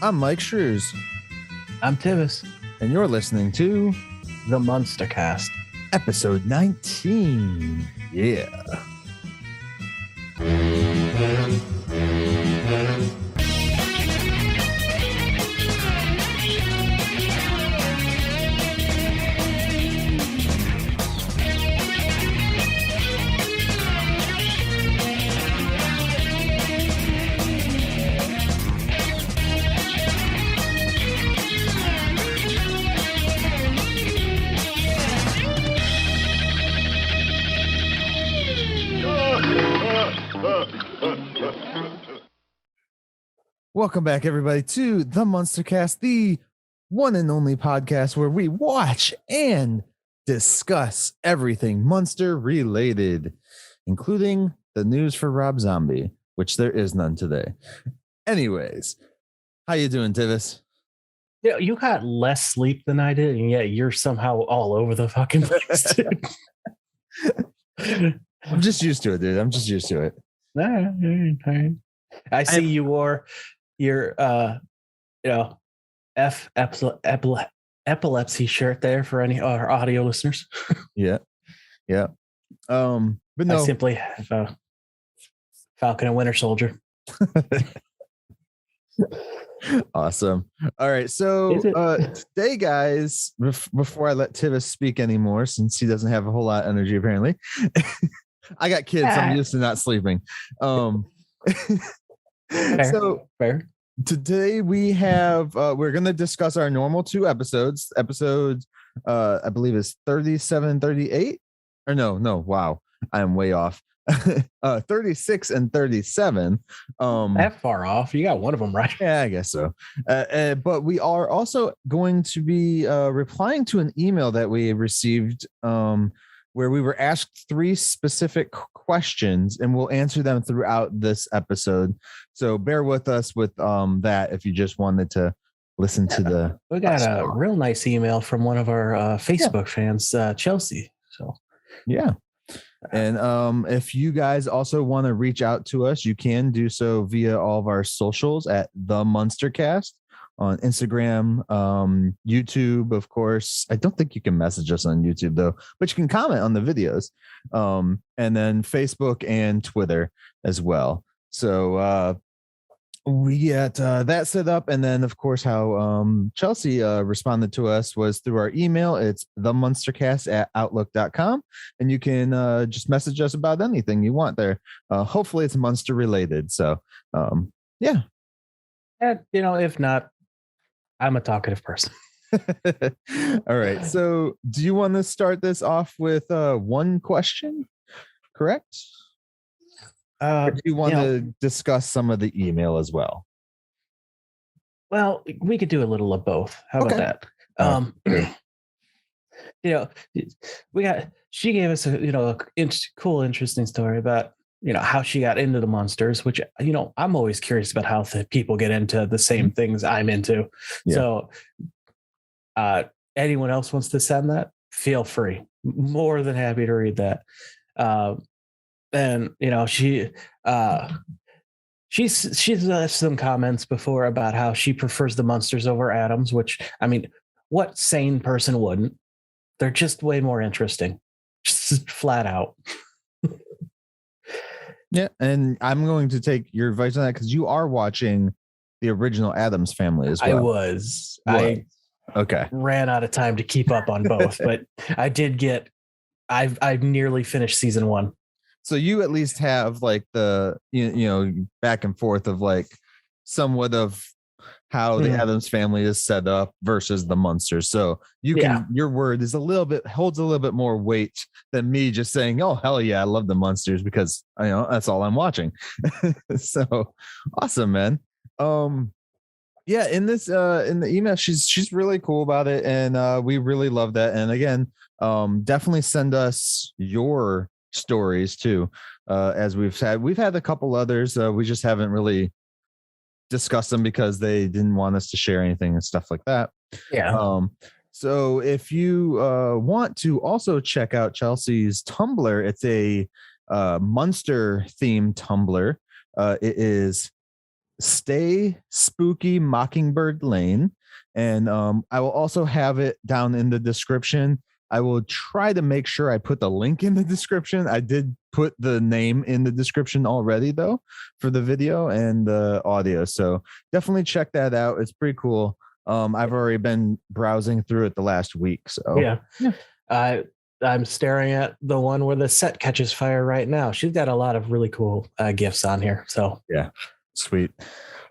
I'm Myke Shrews. I'm Tivis. And you're listening to The Munster Cast. Episode 19. Yeah. Welcome back, everybody, to the Munster Cast, the one and only podcast where we watch and discuss everything Munster related, including the news for Rob Zombie, which there is none today. Anyways, how you doing, Tivis? Yeah, you got less sleep than I did, and yet you're somehow all over the fucking place, dude. I'm just used to it, dude. I'm just used to it. All right. I see you wore your epilepsy shirt there for any our audio listeners. Yeah. But no, I simply have Falcon and Winter Soldier. Awesome. All right, so today, guys, before I let Tivis speak anymore, since he doesn't have a whole lot of energy apparently, I got kids, so I'm used to not sleeping. Fair. Today we have we're going to discuss our normal two episodes. I believe is 37 and 38, or no, wow, I'm way off. 36 and 37. That far off. You got one of them right. Yeah, I guess so. But we are also going to be replying to an email that we received where we were asked 3 specific questions, and we'll answer them throughout this episode. So bear with us with that if you just wanted to listen to the. We got a real nice email from one of our Facebook fans, Chelsea. So yeah. And if you guys also want to reach out to us, you can do so via all of our socials at TheMunsterCast on Instagram, YouTube, of course. I don't think you can message us on YouTube though, but you can comment on the videos, and then Facebook and Twitter as well. So we get that set up, and then of course how Chelsea responded to us was through our email. It's themunstercast@outlook.com, and you can just message us about anything you want there. Hopefully it's Munster related. So yeah. And if not, I'm a talkative person. All right, so do you want to start this off with one question, correct? Or do you want to discuss some of the email as well? Well, we could do a little of both. How about that? She gave us a cool, interesting story about how she got into the Munsters, which I'm always curious about how people get into the same things I'm into. Yeah. So anyone else wants to send that, feel free. More than happy to read that. And she's some comments before about how she prefers the Munsters over Adams, which, I mean, what sane person wouldn't? They're just way more interesting, just flat out. Yeah, and I'm going to take your advice on that because you are watching the original Addams Family as well. I was. I ran out of time to keep up on both, but I did get. I've nearly finished season 1. So you at least have like the back and forth of like somewhat of how the Addams Family is set up versus the Munsters. So you can your word is holds a little bit more weight than me just saying, "Oh hell yeah, I love the Munsters," because that's all I'm watching. So awesome, man. Yeah, in this in the email, she's really cool about it, and we really love that. And again, definitely send us your stories too, as we've had a couple others. We just haven't really discussed them because they didn't want us to share anything and stuff like that. So if you want to also check out Chelsea's Tumblr, it's a Munster themed Tumblr. It is Stay Spooky Mockingbird Lane. And I will also have it down in the description. I will try to make sure I put the link in the description. I did put the name in the description already, though, for the video and the audio. So definitely check that out. It's pretty cool. I've already been browsing through it the last week. So yeah. I'm staring at the one where the set catches fire right now. She's got a lot of really cool gifts on here. So yeah, sweet.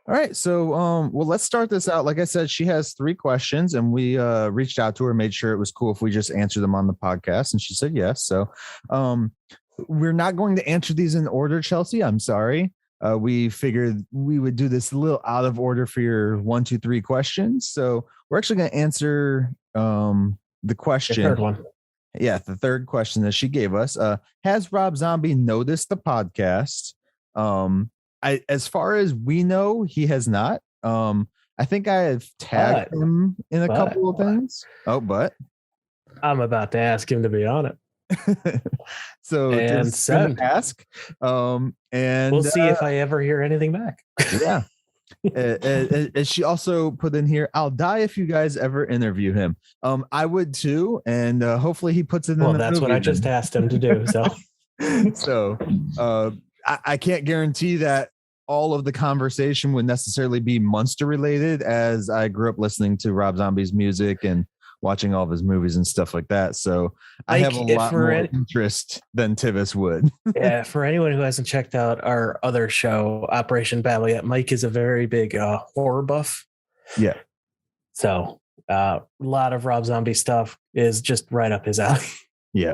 All right. So, well, let's start this out. Like I said, she has 3 questions, and we reached out to her, made sure it was cool if we just answer them on the podcast. And she said yes. So we're not going to answer these in order, Chelsea. I'm sorry. We figured we would do this a little out of order for your 1, 2, 3 questions. So we're actually going to answer the question. The third one. Yeah, the third question that she gave us. Has Rob Zombie noticed the podcast? As far as we know, he has not. I think I have tagged him in a couple of things. Oh, but I'm about to ask him to be on it. So and send. Ask. And we'll see if I ever hear anything back. Yeah. And she also put in here, I'll die if you guys ever interview him. I would too, and hopefully he puts it in. Well, that's what I just asked him to do. So I can't guarantee that all of the conversation would necessarily be Munster related, as I grew up listening to Rob Zombie's music and watching all of his movies and stuff like that. So I have a lot more interest than Tivis would. Yeah. For anyone who hasn't checked out our other show, Operation Battle Yet, Myke is a very big horror buff. Yeah. So a lot of Rob Zombie stuff is just right up his alley. Yeah.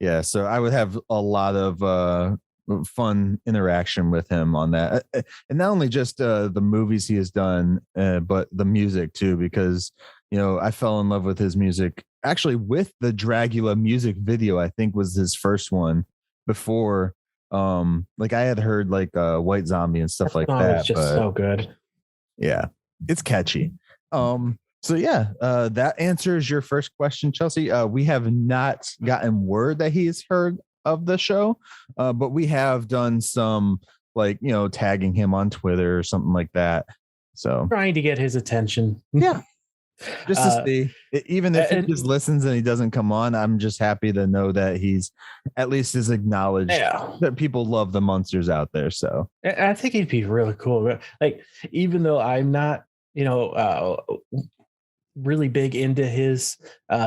Yeah. So I would have a lot of fun interaction with him on that. And not only just the movies he has done, but the music too, because I fell in love with his music actually with the Dragula music video. I think was his first one before. Like I had heard like White Zombie and stuff like that. It's just so good. Yeah, it's catchy. So yeah, that answers your first question, Chelsea. We have not gotten word that he's heard of the show, but we have done some tagging him on Twitter or something like that. So trying to get his attention. Yeah. Just to see, even if he just listens and he doesn't come on, I'm just happy to know that he's at least is acknowledged that people love the Munsters out there. So I think he'd be really cool. Like, even though I'm not, really big into his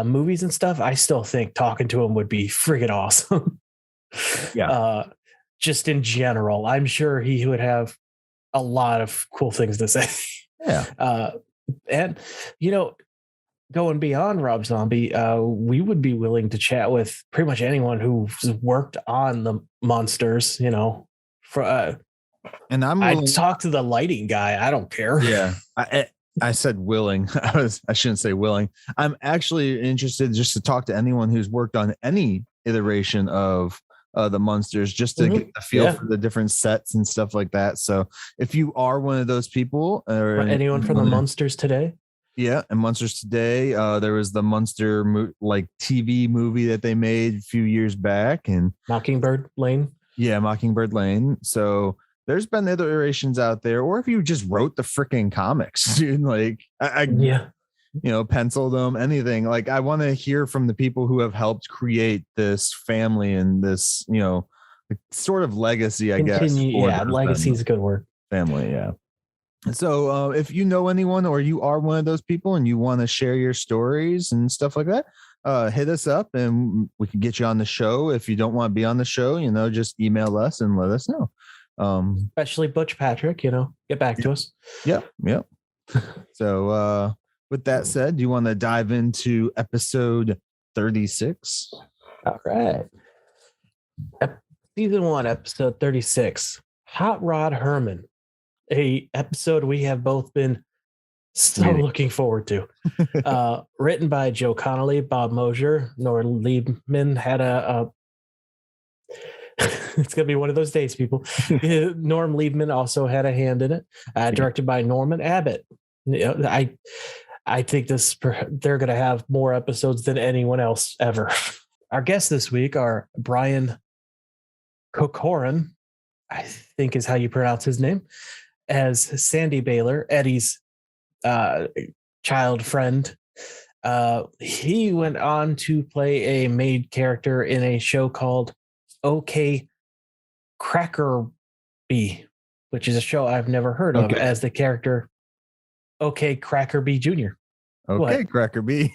movies and stuff, I still think talking to him would be friggin' awesome. Yeah. Just in general, I'm sure he would have a lot of cool things to say. Yeah. And, going beyond Rob Zombie, we would be willing to chat with pretty much anyone who's worked on the Munsters, and I'd talk to the lighting guy. I don't care. Yeah. I said willing. I shouldn't say willing. I'm actually interested just to talk to anyone who's worked on any iteration of the Munsters, just to get the feel for the different sets and stuff like that. So if you are one of those people, or anyone from the Munsters today, and Munsters Today, there was the Munster TV movie that they made a few years back, and Mockingbird Lane. Yeah, Mockingbird Lane. So there's been iterations out there, or if you just wrote the freaking comics, dude, penciled them, anything. Like, I want to hear from the people who have helped create this family and this, sort of legacy, I guess. Yeah, legacy is a good word. Family, yeah. So if you know anyone, or you are one of those people and you want to share your stories and stuff like that, hit us up and we can get you on the show. If you don't want to be on the show, just email us and let us know. Especially Butch Patrick, get back to us. Yep. So with that said, do you want to dive into episode 36? All right. Season 1, episode 36, Hot Rod Herman. A episode we have both been so looking forward to. Written by Joe Connolly, Bob Mosier, Norm Liebman had a it's gonna be one of those days, people. Norm Liebman also had a hand in it. Directed by Norman Abbott. I think they're gonna have more episodes than anyone else ever. Our guests this week are Brian Corcoran, I think is how you pronounce his name, as Sandy Baylor, Eddie's child friend. He went on to play a maid character in a show called OK Crackerby, which is a show I've never heard of, as the character OK Crackerby Jr. Okay, what? Crackerby.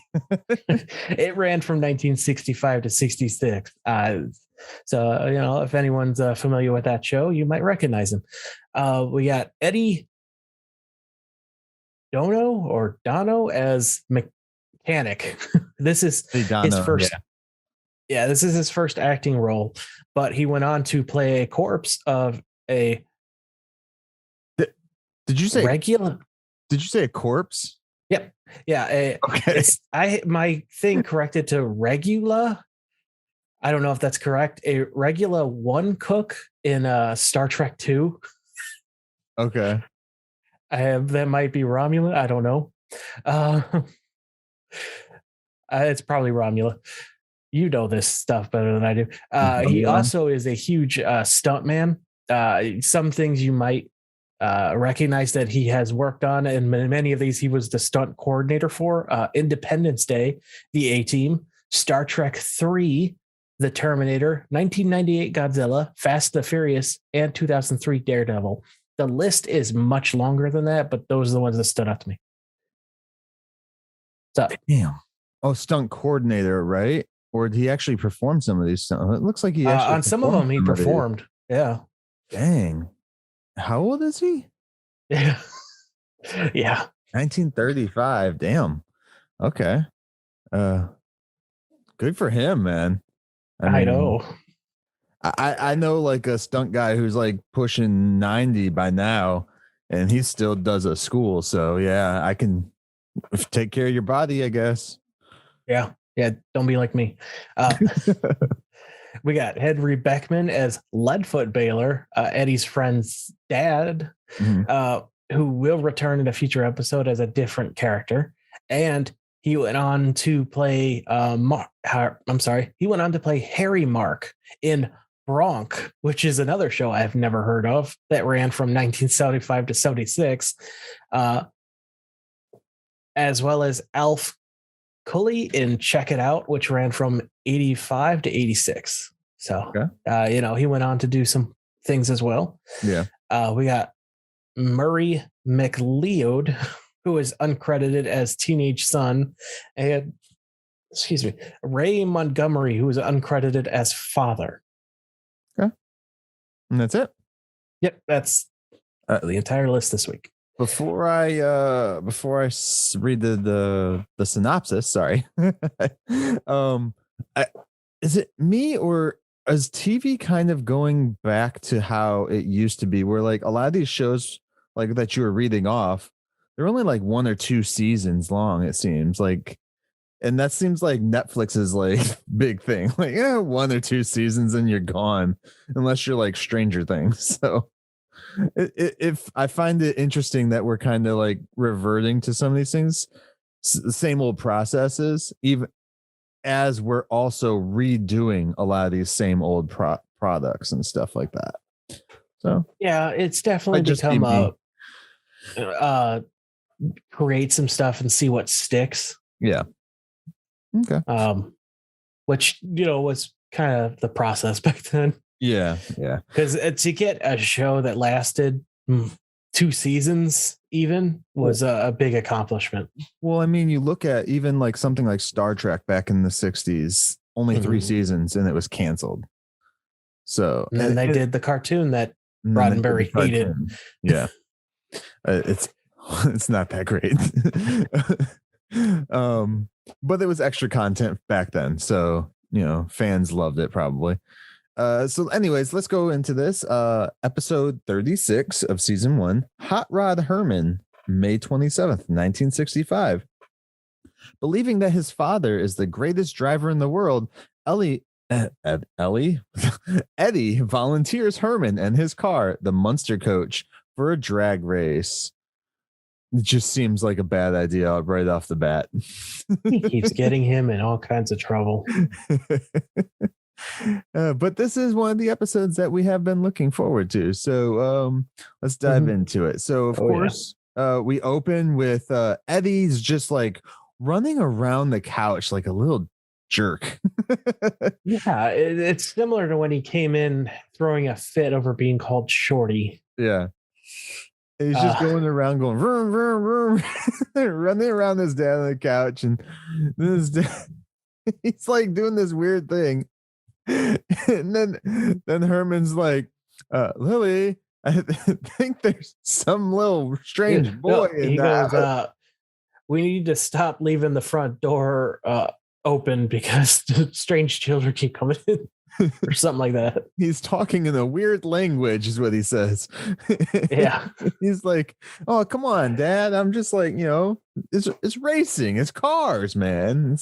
It ran from 1965 to 66. So, if anyone's familiar with that show, you might recognize him. We got Eddie Dono as mechanic. This is his first. Yeah, this is his first acting role, but he went on to play a corpse of a. Did you say regular? Did you say a corpse? Yep. Yeah. My thing corrected to regula. I don't know if that's correct. A Regula 1 cook in Star Trek 2. Okay. That might be Romula. I don't know. It's probably Romula. You know this stuff better than I do. He also is a huge stunt man. Some things you might recognize that he has worked on, and many of these he was the stunt coordinator for. Independence Day, The A-Team, Star Trek 3, The Terminator, 1998 Godzilla, Fast the Furious, and 2003 Daredevil. The list is much longer than that, but those are the ones that stood out to me. So, damn. Oh, stunt coordinator, right? Or did he actually perform some of these stunts? It looks like he actually on some of them he performed. Yeah. Dang. How old is he? Yeah. Yeah. 1935. Damn. Okay. Good for him, man. I know. I know like a stunt guy who's like pushing 90 by now, and he still does a school. So yeah, I can take care of your body, I guess. Yeah. Yeah. Don't be like me. We got Henry Beckman as Leadfoot Baylor, Eddie's friend's dad, who will return in a future episode as a different character. And he went on to play he went on to play Harry Mark in Bronk, which is another show I've never heard of that ran from 1975 to 76, as well as Alf Cully in Check It Out, which ran from 85 to 86. So, he went on to do some things as well. Yeah. We got Murray McLeod, who is uncredited as teenage son, and Ray Montgomery, who is uncredited as father. Okay. And that's it. Yep. That's the entire list this week. Before I read the synopsis, sorry. Is it me, or is TV kind of going back to how it used to be, where like a lot of these shows like that you were reading off, they're only like 1 or 2 seasons long, it seems like, and that seems like Netflix's like big thing, like 1 or 2 seasons and you're gone, unless you're like Stranger Things. So if I find it interesting that we're kind of like reverting to some of these things, the same old processes, even as we're also redoing a lot of these same old products and stuff like that. So yeah, it's definitely become create some stuff and see what sticks. Yeah. Okay. Which was kind of the process back then. Yeah. Because to get a show that lasted 2 seasons even was a big accomplishment. Well, I mean, you look at even like something like Star Trek back in the 60s, only 3 seasons, and it was canceled. So and then they did the cartoon that Roddenberry hated. Yeah. It's not that great. But it was extra content back then. So, fans loved it probably. So anyways, let's go into this. Episode 36 of season 1, Hot Rod Herman, May 27th, 1965. Believing that his father is the greatest driver in the world, Eddie volunteers Herman and his car, the Munster coach, for a drag race. It just seems like a bad idea right off the bat. He keeps getting him in all kinds of trouble. But this is one of the episodes that we have been looking forward to. So let's dive into it. So of course, we open with Eddie's just like running around the couch like a little jerk. Yeah, it's similar to when he came in throwing a fit over being called Shorty. Yeah. He's just going around going vroom, vroom, vroom, running around his dad on the couch, and this dad, he's like doing this weird thing. And then Herman's like, Lily, I think there's some little strange boy in that. We need to stop leaving the front door open because strange children keep coming in. Or something like that. He's talking in a weird language is what he says. Yeah. He's like, oh, come on, Dad. I'm just like, it's racing. It's cars, man.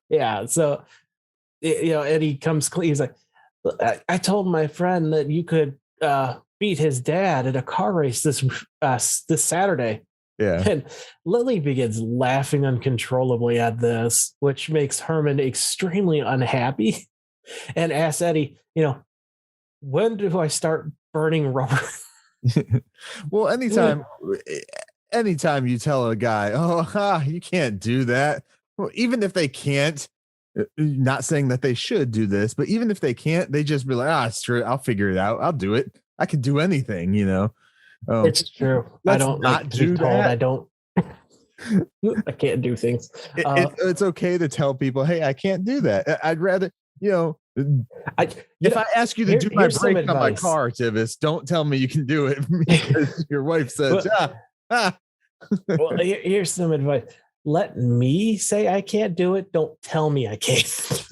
Yeah. So, Eddie comes clean. He's like, I told my friend that you could beat his dad at a car race this Saturday. Yeah. And Lily begins laughing uncontrollably at this, which makes Herman extremely unhappy and asks Eddie, when do I start burning rubber? Well, anytime you tell a guy, you can't do that. Well, even if they can't, not saying that they should do this, but even if they can't, they just be like, screw it, I'll figure it out. I'll do it. I can do anything, It's true. I don't not do that. I don't. I can't do things. It's okay to tell people, hey, I can't do that. I'd rather, if I ask you to do my brake on my car, Tivis, don't tell me you can do it because your wife says, Well, here's some advice. Let me say I can't do it. Don't tell me I can't.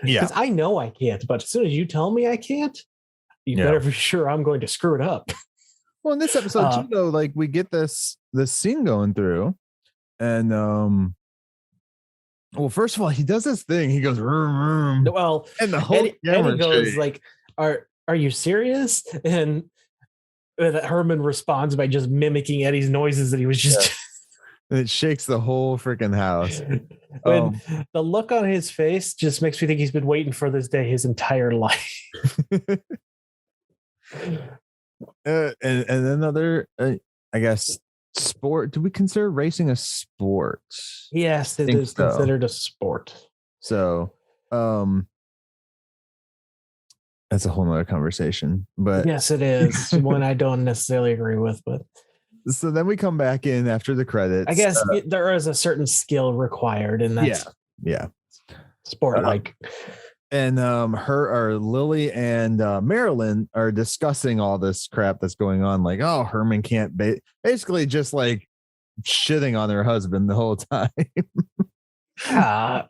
Yeah. Because I know I can't, but as soon as you tell me I can't, you better be sure I'm going to screw it up. Well, in this episode too, though, like we get this scene going through, and well, first of all, he does this thing. He goes, vroom, vroom, well, and the whole Eddie goes like, "Are you serious?" And Herman responds by just mimicking Eddie's noises that he was just. And it shakes the whole freaking house. When the look on his face just makes me think he's been waiting for this day his entire life. And another, I guess, sport. Do we consider racing a sport? Yes, it is considered a sport. So, that's a whole nother conversation. But yes, it is one I don't necessarily agree with. But so then we come back in after the credits. I guess there is a certain skill required in that. Yeah. Sport like. And Lily and Marilyn are discussing all this crap that's going on. Like, oh, Herman can't basically just like shitting on her husband the whole time.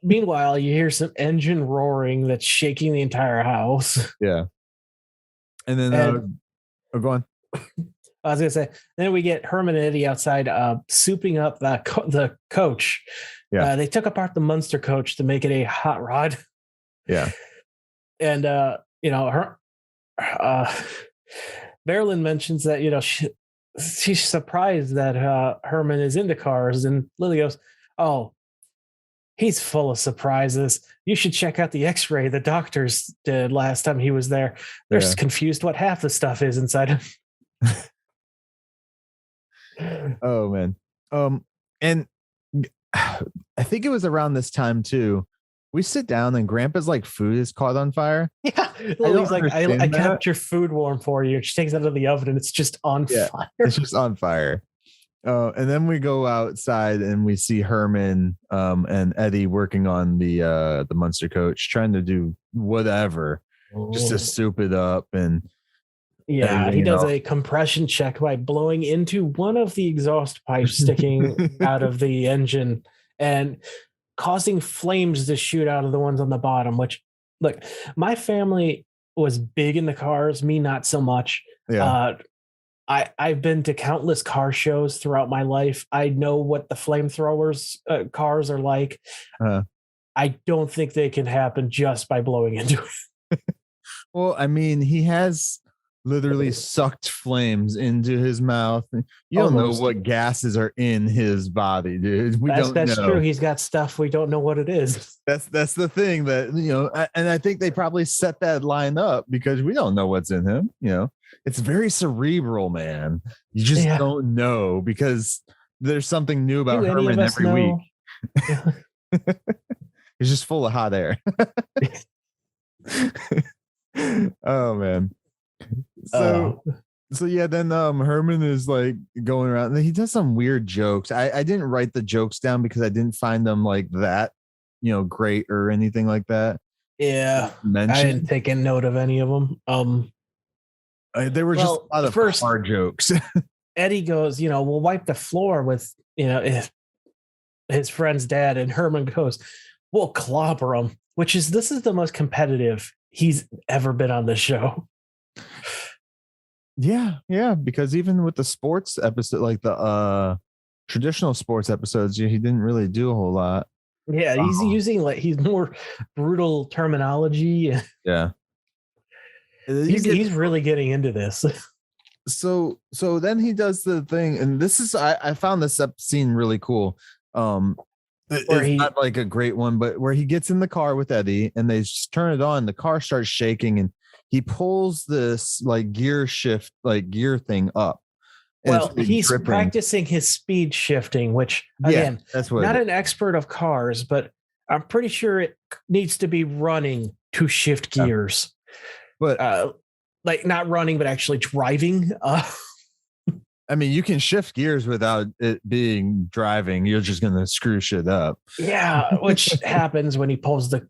Meanwhile, you hear some engine roaring that's shaking the entire house. Yeah. And then go on. I was gonna say, then we get Herman and Eddie outside souping up the coach. Yeah. They took apart the Munster coach to make it a hot rod. Yeah. And Marilyn mentions that she's surprised that Herman is into cars, and Lily goes, "Oh, he's full of surprises. You should check out the X-ray the doctors did last time he was there. They're confused what half the stuff is inside him." Oh man. And I think it was around this time too. We sit down and Grandpa's like food is caught on fire. Yeah. Lily's like, I kept your food warm for you. She takes it out of the oven and it's just on fire. It's just on fire. And then we go outside and we see Herman and Eddie working on the Munster coach, trying to do whatever just to soup it up. And he does a compression check by blowing into one of the exhaust pipes sticking out of the engine and causing flames to shoot out of the ones on the bottom, which, look, my family was big into cars, me not so much. Yeah. I've been to countless car shows throughout my life. I know what the flamethrowers cars are like. I don't think they can happen just by blowing into it. Well, I mean, he has literally sucked flames into his mouth. You don't know what gases are in his body, dude. That's true. He's got stuff we don't know what it is. That's the thing that, and I think they probably set that line up because we don't know what's in him. It's very cerebral, man. You just don't know because there's something new about Herman every week. He's just full of hot air. Oh man. So yeah, then Herman is like going around and he does some weird jokes. I didn't write the jokes down because I didn't find them like that, great or anything like that. Yeah. I didn't take a note of any of them. There were just a lot of hard jokes. Eddie goes, we'll wipe the floor with, his friend's dad, and Herman goes, we'll clobber him, this is the most competitive he's ever been on the show. Yeah, because even with the sports episode, like the traditional sports episodes, he didn't really do a whole lot. Yeah, he's using he's more brutal terminology. Yeah, he's really getting into this. So then he does the thing, and this is I found this scene really cool. It's not like a great one, but where he gets in the car with Eddie and they just turn it on, the car starts shaking and he pulls this gear shift, gear thing up. Well, he's practicing his speed shifting, which again, that's what not an expert of cars, but I'm pretty sure it needs to be running to shift gears. But not running, but actually driving. I mean, you can shift gears without it being driving. You're just going to screw shit up. Yeah, which happens when he pulls the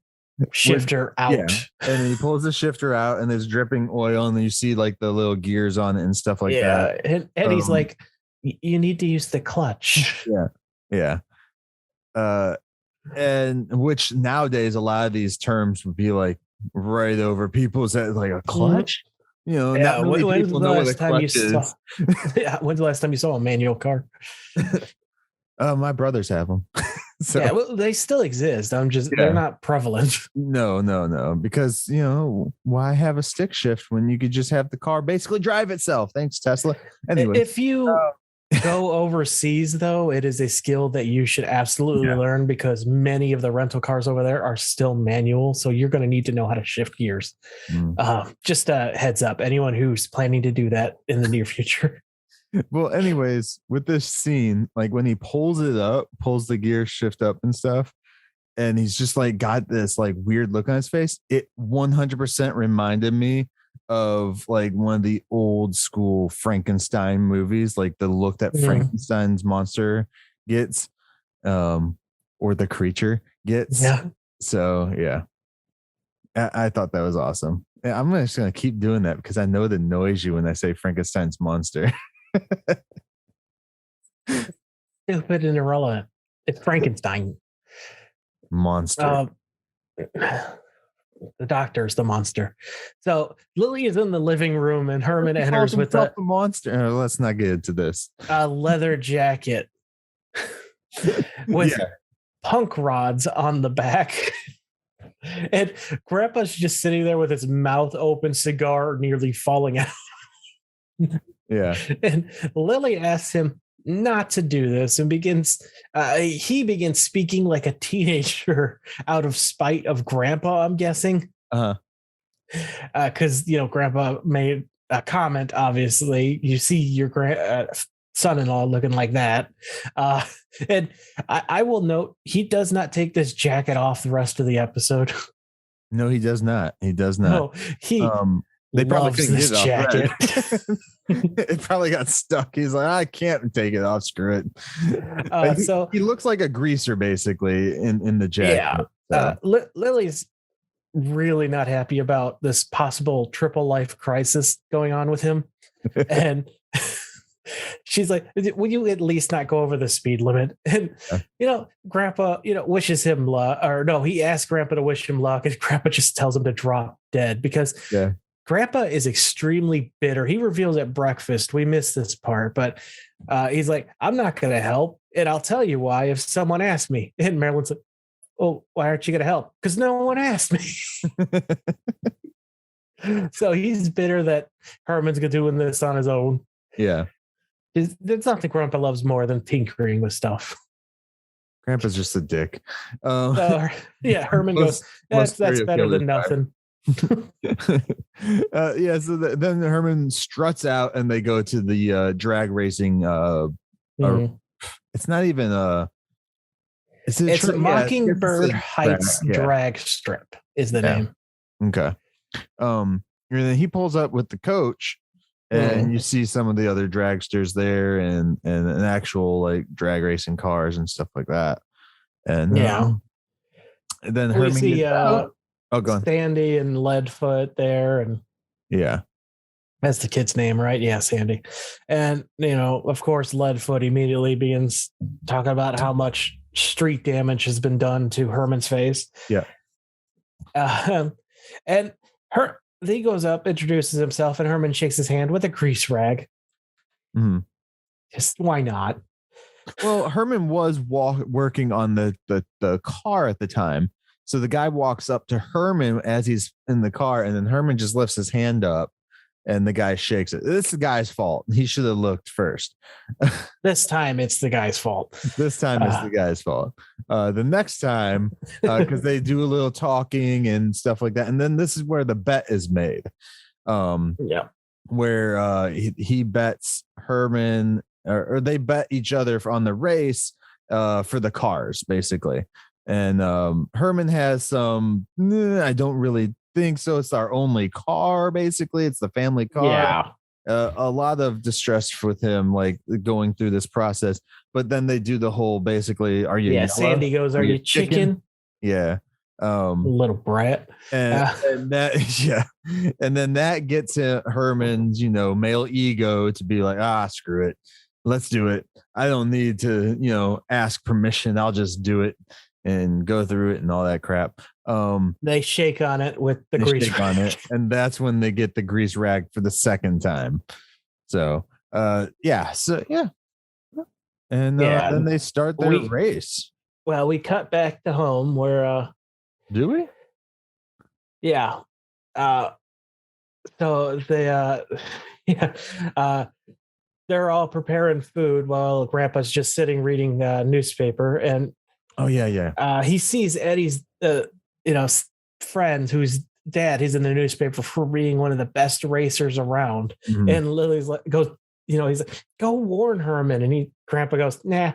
shifter out. Yeah. And he pulls the shifter out and there's dripping oil and you see the little gears on it and stuff like that. And Eddie's like, you need to use the clutch. Yeah. And which nowadays a lot of these terms would be right over people's head, a clutch. Not many people know what a clutch is. When's the last time you saw a manual car? My brothers have them. So they still exist. They're not prevalent. No, because why have a stick shift when you could just have the car basically drive itself? Thanks, Tesla. Anyway, if you go overseas, though, it is a skill that you should absolutely learn because many of the rental cars over there are still manual. So you're going to need to know how to shift gears. Just a heads up, anyone who's planning to do that in the near future. Well, anyways, with this scene, when he pulls the gear shift up and stuff, and he's just got this weird look on his face, it 100% reminded me of one of the old school Frankenstein movies, the look that Frankenstein's monster gets, or the creature gets. Yeah. So yeah, I thought that was awesome. I'm just gonna keep doing that because I know it annoys you when I say Frankenstein's monster. Stupid and irrelevant. It's Frankenstein. Monster. The doctor's the monster. So Lily is in the living room and Herman enters with the monster. Let's not get into this. A leather jacket with punk rods on the back. And Grandpa's just sitting there with his mouth open, cigar nearly falling out. Yeah. And Lily asks him not to do this and he begins speaking like a teenager out of spite of Grandpa, I'm guessing. Because Grandpa made a comment. Obviously, you see your son-in-law looking like that, and I will note he does not take this jacket off the rest of the episode. No, he does not. No, he. They probably loves couldn't this get it jacket. It probably got stuck. He's like, I can't take it off. Screw it. So he looks like a greaser basically in the jacket. Yeah. Lily's really not happy about this possible triple life crisis going on with him, and she's like, "Will you at least not go over the speed limit?" And Grandpa, wishes him luck, or no, he asks Grandpa to wish him luck, and Grandpa just tells him to drop dead because Grandpa is extremely bitter. He reveals at breakfast. We missed this part, but he's like, I'm not going to help. And I'll tell you why if someone asks me. And Marilyn's like, oh, why aren't you going to help? Because no one asked me. So he's bitter that Herman's doing this on his own. Yeah. There's nothing Grandpa loves more than tinkering with stuff. Grandpa's just a dick. Herman goes, that's better than nothing. So then Herman struts out and they go to the drag racing. It's not even it's Mockingbird Heights Drag Strip is the name. Okay. And then he pulls up with the coach, and you see some of the other dragsters there, and an actual like drag racing cars and stuff like that. And then Herman see go on. Sandy and Leadfoot there, and that's the kid's name, right? Yeah, Sandy. And of course, Leadfoot immediately begins talking about how much street damage has been done to Herman's face. Yeah. And he goes up, introduces himself, and Herman shakes his hand with a grease rag. Mm-hmm. Just why not? Well, Herman was working on the car at the time. So the guy walks up to Herman as he's in the car, and then Herman just lifts his hand up and the guy shakes it. It's the guy's fault. He should have looked first. This time it's the guy's fault. This time it's the guy's fault. The next time, because they do a little talking and stuff like that. And then this is where the bet is made. Where he bets Herman, or they bet each other on the race for the cars, basically. And Herman has some, I don't really think so. It's our only car, basically. It's the family car. Yeah. A lot of distress with him, like going through this process. But then they do the whole basically, are you yellow? Sandy goes, are you chicken? Yeah. Little brat. And that, and then that gets Herman's, male ego to be like, screw it. Let's do it. I don't need to, ask permission. I'll just do it and go through it and all that crap. They shake on it with the grease rag on it, and that's when they get the grease rag for the second time. So and then they start their race. Well, we cut back to home where do we? Yeah. So they they're all preparing food while Grandpa's just sitting reading newspaper, and he sees Eddie's friend whose dad is in the newspaper for being one of the best racers around. Mm-hmm. And Lily's like, he's like, go warn Herman. And Grandpa goes, nah.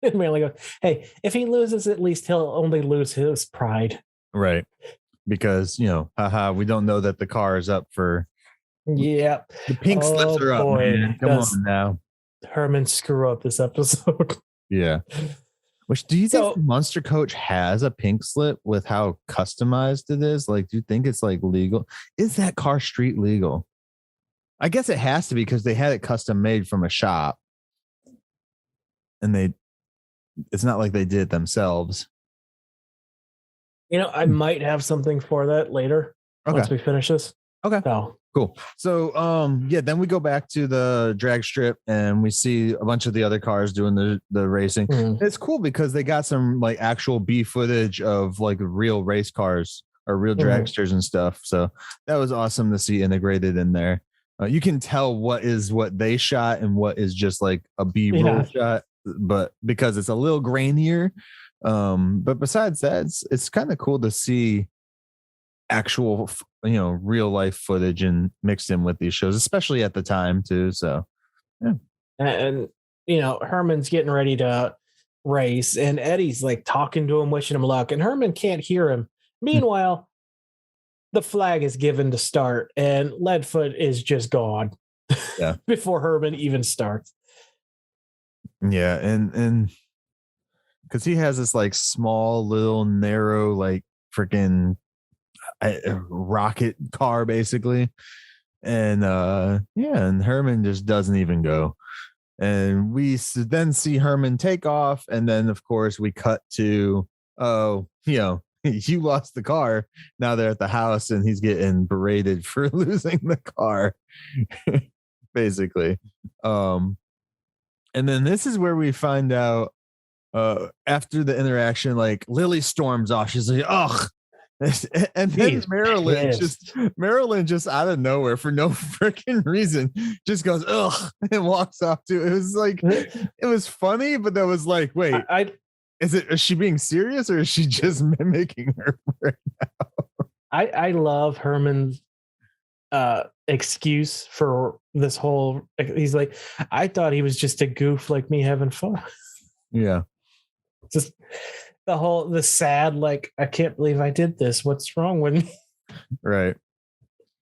And Manly goes, hey, if he loses, at least he'll only lose his pride. Right. Because, we don't know that the car is up for. Yeah. The pink slips are up. Boy, man. Come on now. Herman screw up this episode. Yeah. Which do you think the Munster coach has a pink slip with how customized it is? Like, do you think it's like legal? Is that car street legal? I guess it has to be because they had it custom made from a shop. And it's not like they did it themselves. I might have something for that later once we finish this. Okay. Cool. So, then we go back to the drag strip and we see a bunch of the other cars doing the racing. Mm. It's cool because they got some like actual B footage of like real race cars or real dragsters and stuff. So that was awesome to see integrated in there. You can tell what they shot and what is just like a B-roll shot, but because it's a little grainier. But besides that, it's kind of cool to see actual real life footage and mixed in with these shows, especially at the time too. So and Herman's getting ready to race and Eddie's like talking to him, wishing him luck, and Herman can't hear him. Meanwhile, the flag is given to start and Leadfoot is just gone before Herman even starts. Yeah. And because he has this like small little narrow like freaking rocket car basically, and and Herman just doesn't even go, and we then see Herman take off, and then of course we cut to you lost the car. Now they're at the house and he's getting berated for losing the car basically. And then this is where we find out after the interaction, like Lily storms off. She's like, ugh, And then Marilyn just out of nowhere for no freaking reason just goes ugh and walks off too. It was like it was funny, but that was like, wait, is she being serious or is she just mimicking her right now? I love Herman's excuse for this whole. He's like, I thought he was just a goof like me having fun. Yeah, just the sad, like, I can't believe I did this. What's wrong with me? Right.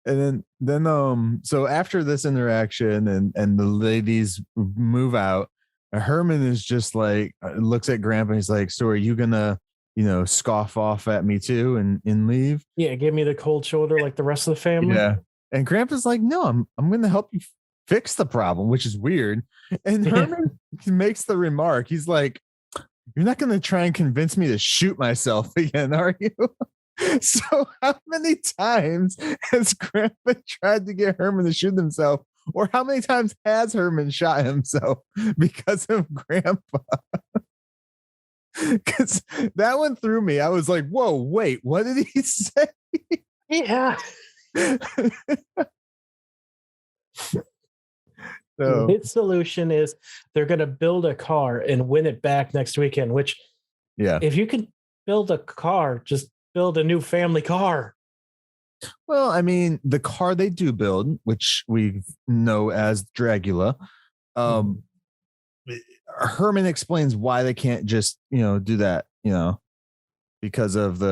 And then so after this interaction and the ladies move out, Herman is just like looks at Grandpa and he's like, so are you gonna scoff off at me too and leave? Yeah, give me the cold shoulder like the rest of the family. Yeah. And Grandpa's like, no, I'm gonna help you fix the problem, which is weird. And Herman makes the remark, he's like, you're not going to try and convince me to shoot myself again, are you? So how many times has Grandpa tried to get Herman to shoot himself? Or how many times has Herman shot himself because of Grandpa? Because that one threw me. I was like, whoa, wait, what did he say? Yeah. So his solution is they're going to build a car and win it back next weekend, which, yeah, if you can build a car, just build a new family car. Well, I mean, the car they do build, which we know as Dragula, Herman explains why they can't just, do that, because of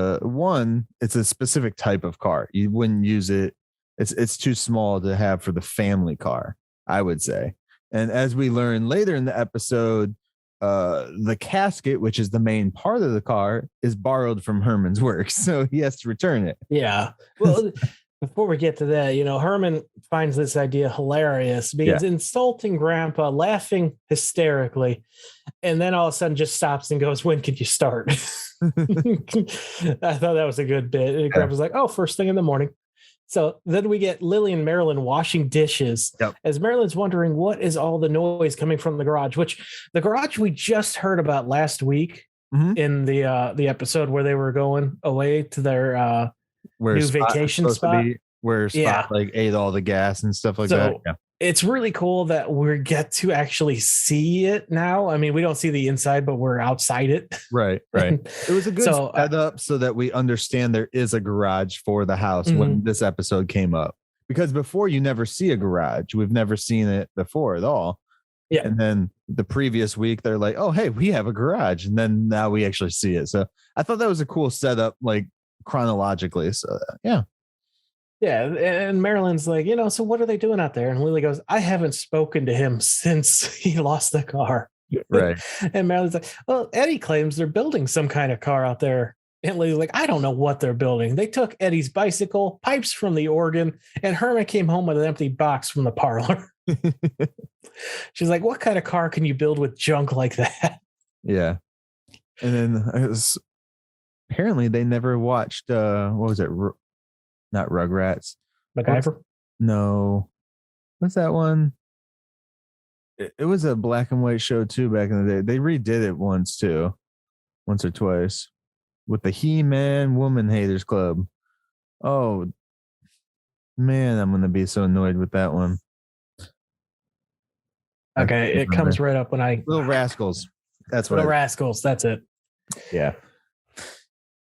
it's a specific type of car. You wouldn't use it. It's too small to have for the family car, I would say. And as we learn later in the episode, the casket, which is the main part of the car, is borrowed from Herman's work, so he has to return it. Yeah. Well, before we get to that, Herman finds this idea hilarious, begins insulting Grandpa, laughing hysterically, and then all of a sudden just stops and goes, when could you start? I thought that was a good bit. And Grandpa's like, oh, first thing in the morning. So then we get Lily and Marilyn washing dishes as Marilyn's wondering what is all the noise coming from the garage, which the garage we just heard about last week in the episode where they were going away to their new vacation spot. Where Spot like ate all the gas and stuff like that. Yeah. It's really cool that we get to actually see it now. I mean, we don't see the inside, but we're outside it. Right. It was a good setup so that we understand there is a garage for the house when this episode came up. Because before, you never see a garage. We've never seen it before at all. Yeah. And then the previous week, they're like, oh, hey, we have a garage. And then now we actually see it. So I thought that was a cool setup, like chronologically. So, yeah. Yeah, and Marilyn's like, so what are they doing out there? And Lily goes, I haven't spoken to him since he lost the car. Right. And Marilyn's like, well, Eddie claims they're building some kind of car out there. And Lily's like, I don't know what they're building. They took Eddie's bicycle, pipes from the organ, and Herman came home with an empty box from the parlor. She's like, what kind of car can you build with junk like that? Yeah. And then apparently they never watched, what was it? Not Rugrats. MacGyver? No. What's that one? It was a black and white show too back in the day. They redid it once or twice with the He-Man Woman Haters Club. Oh, man, I'm going to be so annoyed with that one. Okay, it comes right up when I... Little Rascals. That's what Little Rascals, that's it. Yeah.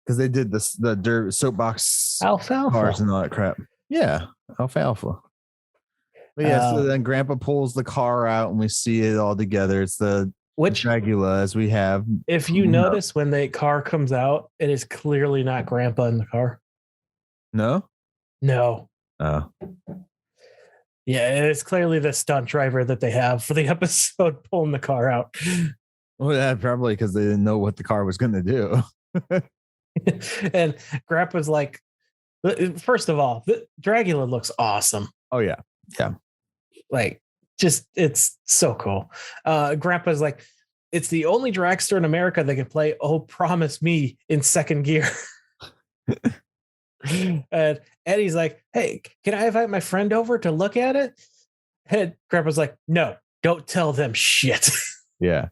Because they did the dirt soapbox alfalfa cars and all that crap. Yeah, alfalfa. But yeah, so then Grandpa pulls the car out and we see it all together. It's the Dragula as we have. If you notice when the car comes out, it is clearly not Grandpa in the car. No? No. Oh. Yeah, it's clearly the stunt driver that they have for the episode pulling the car out. Well, yeah, probably because they didn't know what the car was going to do. And Grandpa's like, first of all, Dragula looks awesome. Oh yeah. Like, just, it's so cool. Grandpa's like, it's the only dragster in America that can play "Oh Promise Me" in second gear. And Eddie's like, hey, can I invite my friend over to look at it? And Grandpa's like, no, don't tell them shit. Yeah.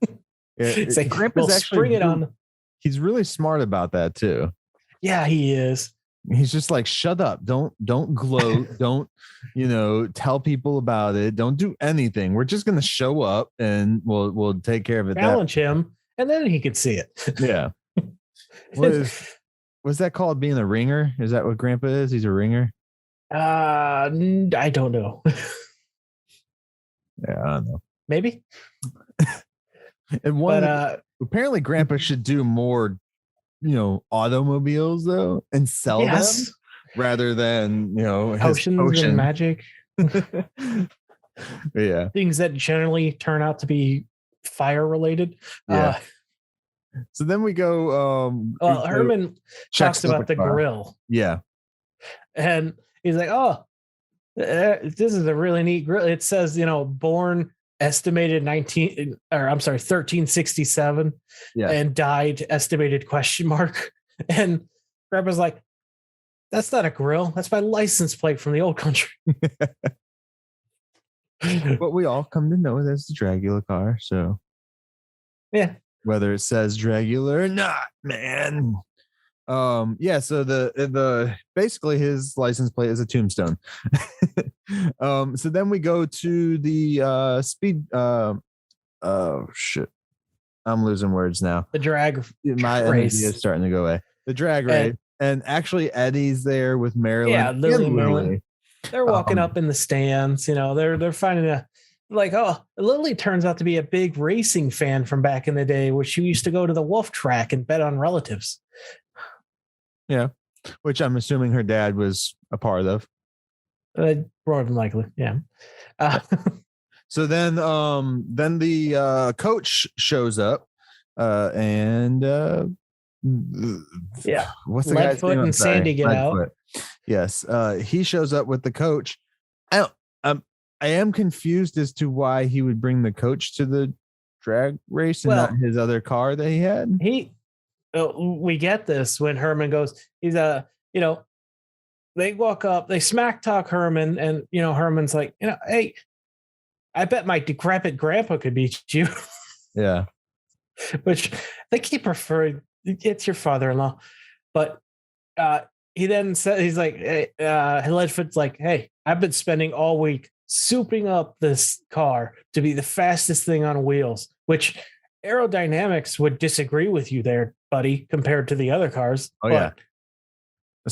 It's like, Grandpa's actually spring it on. He's really smart about that too. Yeah, he is. He's just like, shut up. Don't gloat. Don't, tell people about it. Don't do anything. We're just going to show up and we'll take care of it. Challenge him. And then he could see it. Yeah. Was that called being a ringer? Is that what Grandpa is? He's a ringer. I don't know. Yeah, I don't know. Maybe. And apparently Grandpa should do more, automobiles though, and sell them rather than, potions and magic. Yeah. Things that generally turn out to be fire related. Yeah. So then we go. Herman talks about the grill. Yeah. And he's like, oh, this is a really neat grill. It says, born estimated 1367 and died estimated ? And Grandpa's like, that's not a grill. That's my license plate from the old country. But we all come to know that's the Dragula car. So yeah, whether it says Dragula or not, man. Yeah, so the basically his license plate is a tombstone. So then we go to the speed oh shit, I'm losing words now. The drag my race energy is starting to go away. The drag race, and actually Eddie's there with Marilyn. Yeah, Lily. They're walking up in the stands. They're finding Lily turns out to be a big racing fan from back in the day, where she used to go to the Wolf Track and bet on relatives. Yeah, which I'm assuming her dad was a part of. More than likely, yeah. So then the coach shows up, and what's the guy's name? And Sandy get out. Yes, he shows up with the coach. I am confused as to why he would bring the coach to the drag race and not his other car that he had. We get this when Herman goes, he's they walk up, they smack talk Herman, and Herman's like, hey, I bet my decrepit grandpa could beat you. Yeah. Which they keep referring, it's your father-in-law. But he then said, he's like, hey, Ledford's like, hey, I've been spending all week souping up this car to be the fastest thing on wheels, which aerodynamics would disagree with you there, buddy, compared to the other cars. Oh, yeah.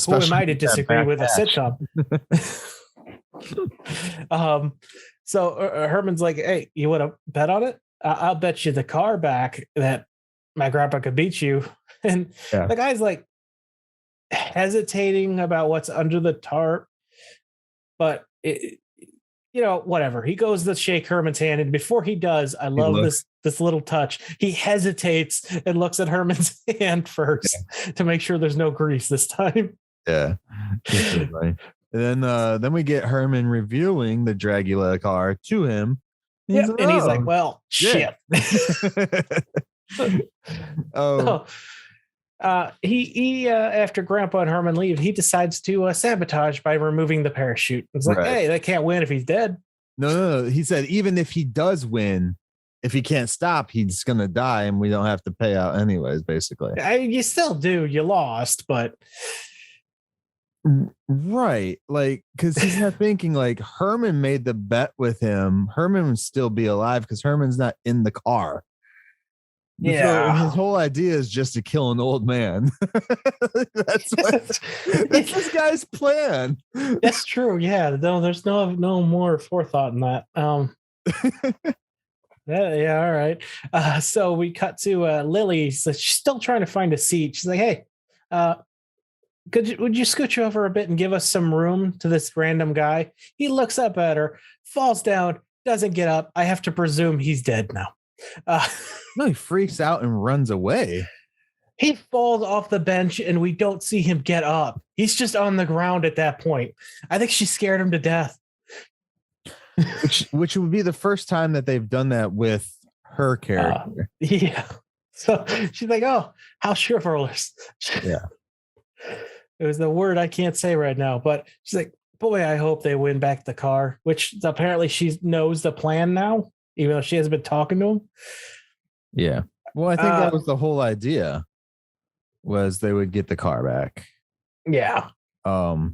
Who am I to disagree with a sitcom? So Herman's like, hey, you want to bet on it? I'll bet you the car back that my grandpa could beat you. And the guy's like hesitating about what's under the tarp, but whatever. He goes to shake Herman's hand, and before he does, I love this little touch. He hesitates and looks at Herman's hand first to make sure there's no grease this time. Yeah. And then we get Herman reviewing the Dragula car to him. He's like, well, shit. He after Grandpa and Herman leave, he decides to sabotage by removing the parachute. It's like, hey, they can't win if he's dead. No. He said even if he does win, if he can't stop, he's gonna die, and we don't have to pay out anyways. Basically, you still do. You lost, but right, like because he's not thinking like Herman made the bet with him. Herman would still be alive because Herman's not in the car. Yeah, so his whole idea is just to kill an old man. That's this guy's plan. That's true. Yeah, no, there's no more forethought in that. Yeah, all right. So we cut to Lily. So she's still trying to find a seat. She's like, hey, would you scooch over a bit and give us some room to this random guy? He looks up at her, falls down, doesn't get up. I have to presume he's dead now. No, he freaks out and runs away. He falls off the bench and we don't see him get up. He's just on the ground at that point. I think she scared him to death. Which would be the first time that they've done that with her character. Yeah. So she's like, oh, how chivalrous. Yeah. It was the word I can't say right now, but she's like, boy, I hope they win back the car, which apparently she knows the plan now, even though she hasn't been talking to him. Yeah. Well, I think that was the whole idea. was they would get the car back. Yeah. Now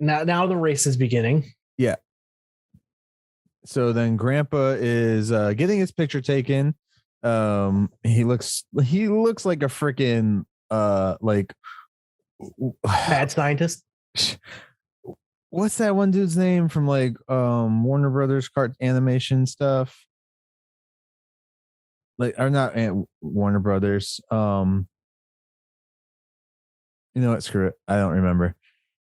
the race is beginning. Yeah. So then Grandpa is getting his picture taken. He looks like a freaking like mad scientist. What's that one dude's name from like Warner Brothers animation stuff? Like, or not Warner Brothers. You know what? Screw it. I don't remember.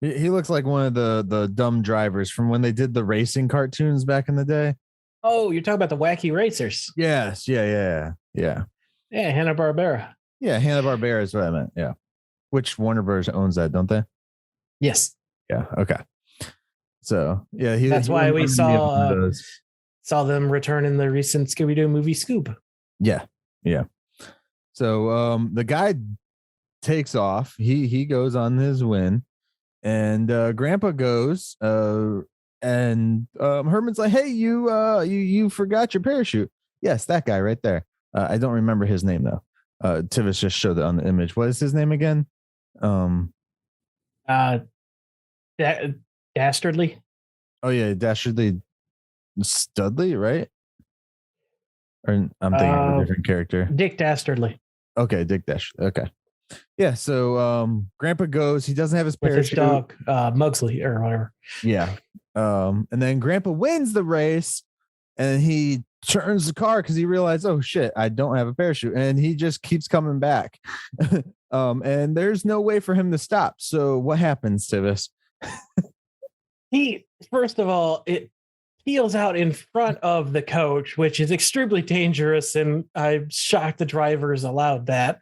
He looks like one of the dumb drivers from when they did the racing cartoons back in the day. Oh, you're talking about the Wacky Racers. Yes. Yeah. Yeah, Hanna-Barbera. Yeah, Hanna-Barbera is what I meant. Yeah. Which Warner Brothers owns that, don't they? Yes. Yeah. Okay. So yeah, that's why we saw them return in the recent Scooby-Doo movie Scoob. Yeah. So the guy takes off. He goes on his win, and Grandpa goes. And Herman's like, "Hey, you forgot your parachute." Yes, that guy right there. I don't remember his name though. Tivis just showed it on the image. What is his name again? Dastardly. Oh yeah, Dastardly Studley, right? Or I'm thinking of a different character. Dick Dastardly. Okay, Dick Dastardly. Okay. Yeah, so Grandpa goes, he doesn't have his parachute. With his dog, Mugsley or whatever. Yeah. And then Grandpa wins the race, and he turns the car because he realized, oh shit, I don't have a parachute, and he just keeps coming back. And there's no way for him to stop. So what happens, Tivis? He, first of all, it peels out in front of the coach, which is extremely dangerous, and I'm shocked the drivers allowed that.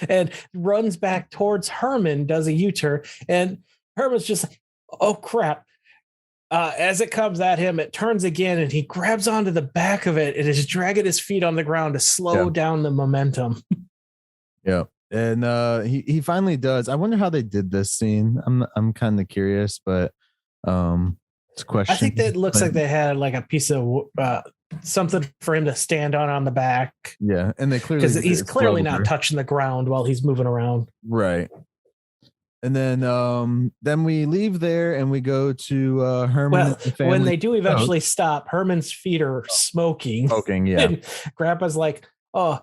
And runs back towards Herman, does a U-turn, and Herman's just like, oh crap. As it comes at him, it turns again, and he grabs onto the back of it and is dragging his feet on the ground to slow down the momentum. Yeah. And he finally does. I wonder how they did this scene. I'm kind of curious, but it's a question. I think that looks like they had like a piece of something for him to stand on the back. Yeah, and they clearly, because he's clearly not touching the ground while he's moving around. Right. And then we leave there and we go to Herman. Well, when they do eventually stop, Herman's feet are smoking. Smoking, yeah. And Grandpa's like, "Oh,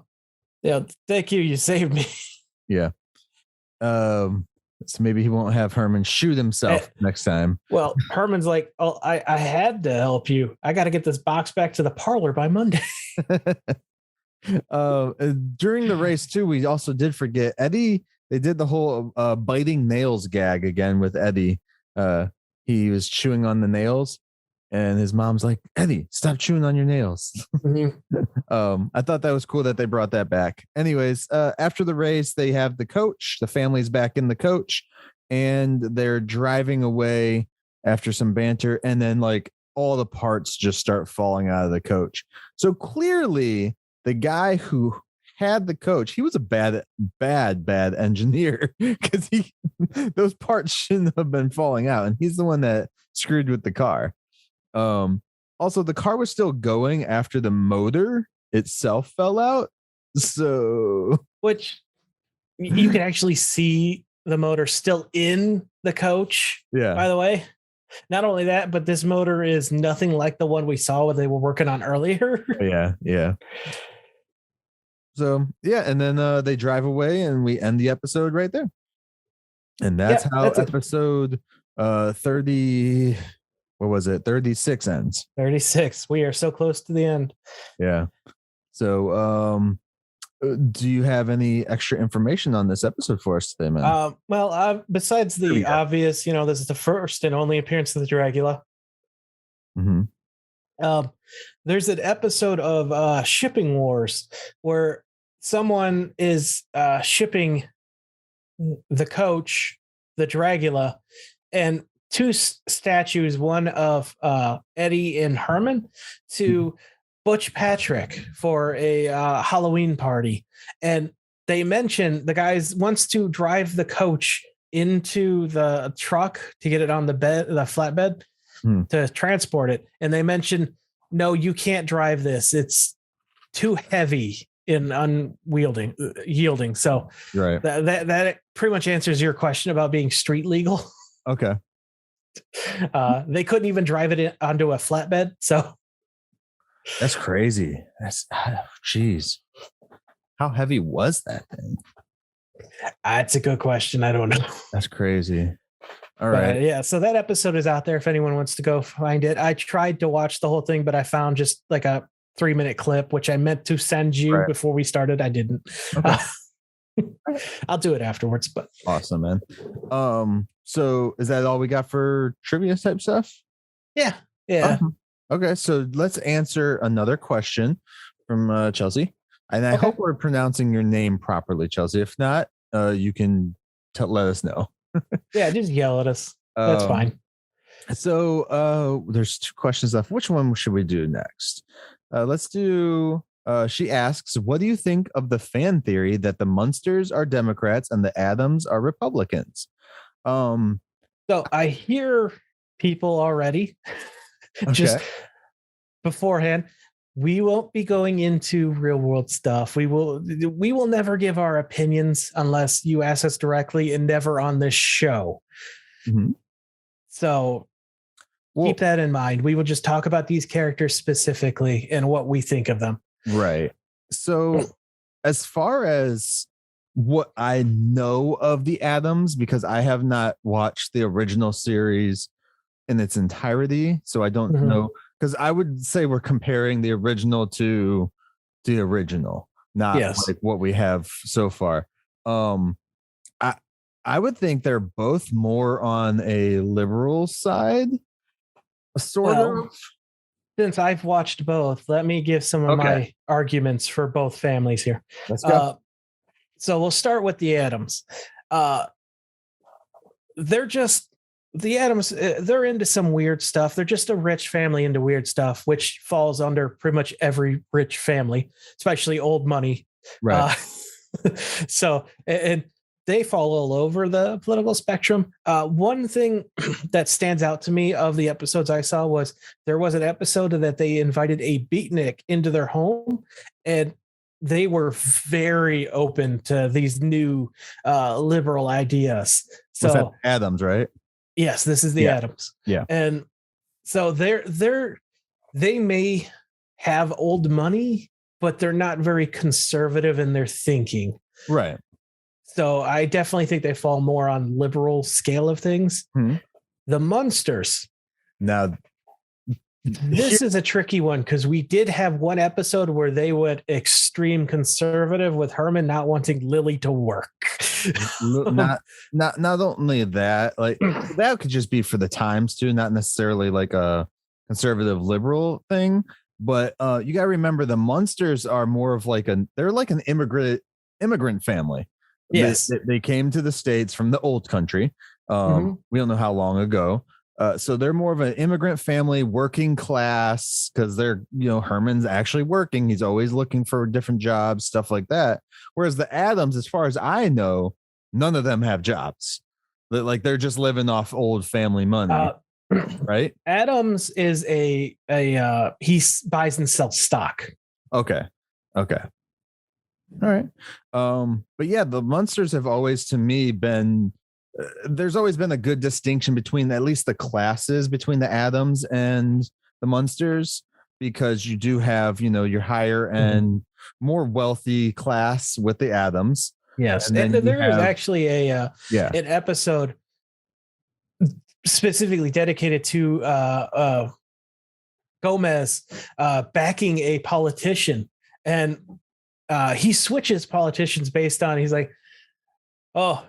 yeah, thank you saved me." Yeah. So maybe he won't have Herman shoot himself next time. Well, Herman's like, "Oh, I had to help you. I got to get this box back to the parlor by Monday." During the race too, we also did forget Eddie. They did the whole biting nails gag again with Eddie. He was chewing on the nails, and his mom's like, "Eddie, stop chewing on your nails." Mm-hmm. I thought that was cool that they brought that back. Anyways, after the race, they have the coach. The family's back in the coach, and they're driving away after some banter, and then like all the parts just start falling out of the coach. So clearly, the guy who had the coach, he was a bad engineer, because those parts shouldn't have been falling out, and he's the one that screwed with the car. Also, the car was still going after the motor itself fell out, so which you can actually see the motor still in the coach. Yeah, by the way, not only that, but this motor is nothing like the one we saw what they were working on earlier. Yeah. So yeah, and then they drive away, and we end the episode right there. And that's how episode 30. What was it? 36 ends. 36. We are so close to the end. Yeah. So, do you have any extra information on this episode for us today, man? Well, besides the obvious, this is the first and only appearance of the Dragula. Mm-hmm. There's an episode of Shipping Wars where someone is shipping the coach, the Dragula, and two statues, one of Eddie and Herman, to Butch Patrick for a Halloween party. And they mention the guys wants to drive the coach into the truck to get it on the flatbed to transport it. And they mention, no, you can't drive this. It's too heavy. in yielding. So right. That pretty much answers your question about being street legal. Okay. They couldn't even drive it onto a flatbed. So that's crazy. That's geez. How heavy was that thing? That's a good question. I don't know. That's crazy. All right. Yeah. So that episode is out there if anyone wants to go find it. I tried to watch the whole thing, but I found just like a 3-minute clip, which I meant to send you before we started. I didn't. Okay. I'll do it afterwards, but awesome, man. So is that all we got for trivia type stuff? Yeah. Okay, so let's answer another question from Chelsea, and I hope we're pronouncing your name properly, Chelsea. If not, you can let us know. Yeah, just yell at us. That's fine. So there's 2 questions left. Which one should we do next? Let's do. She asks, what do you think of the fan theory that the Munsters are Democrats and the Adams are Republicans? So I hear people already just beforehand. We won't be going into real world stuff. We will never give our opinions unless you ask us directly, and never on this show. Mm-hmm. So keep that in mind. We will just talk about these characters specifically and what we think of them. Right. So as far as what I know of the Adams, because I have not watched the original series in its entirety, so I don't know, because I would say we're comparing the original to the original, not like what we have so far. I would think they're both more on a liberal side, sort of. Since I've watched both, let me give some of my arguments for both families here. Let's go. So we'll start with the Adams. They're into some weird stuff. They're just a rich family into weird stuff, which falls under pretty much every rich family, especially old money. Right. So, and they fall all over the political spectrum. One thing that stands out to me of the episodes I saw was there was an episode that they invited a beatnik into their home, and they were very open to these new liberal ideas. So was that Adams, right? Yes, this is the Adams. Yeah. And so they may have old money, but they're not very conservative in their thinking. Right. So I definitely think they fall more on liberal scale of things. Mm-hmm. The Munsters. Now, this is a tricky one because we did have one episode where they went extreme conservative with Herman not wanting Lily to work. not only that, like that could just be for the times too, not necessarily like a conservative liberal thing. But you got to remember the Munsters are more of like they're like an immigrant family. Yes, they came to the States from the old country. We don't know how long ago. So they're more of an immigrant family, working class, because they're, Herman's actually working. He's always looking for different jobs, stuff like that. Whereas the Adams, as far as I know, none of them have jobs. They're just living off old family money, right? Adams is he buys and sells stock. Okay. All right. But yeah, the Munsters have always, to me, been there's always been a good distinction between at least the classes between the Adams and the Munsters, because you do have, your higher and more wealthy class with the Adams. Yes. And there is actually an episode specifically dedicated to Gomez backing a politician, and he switches politicians based on, he's like, oh,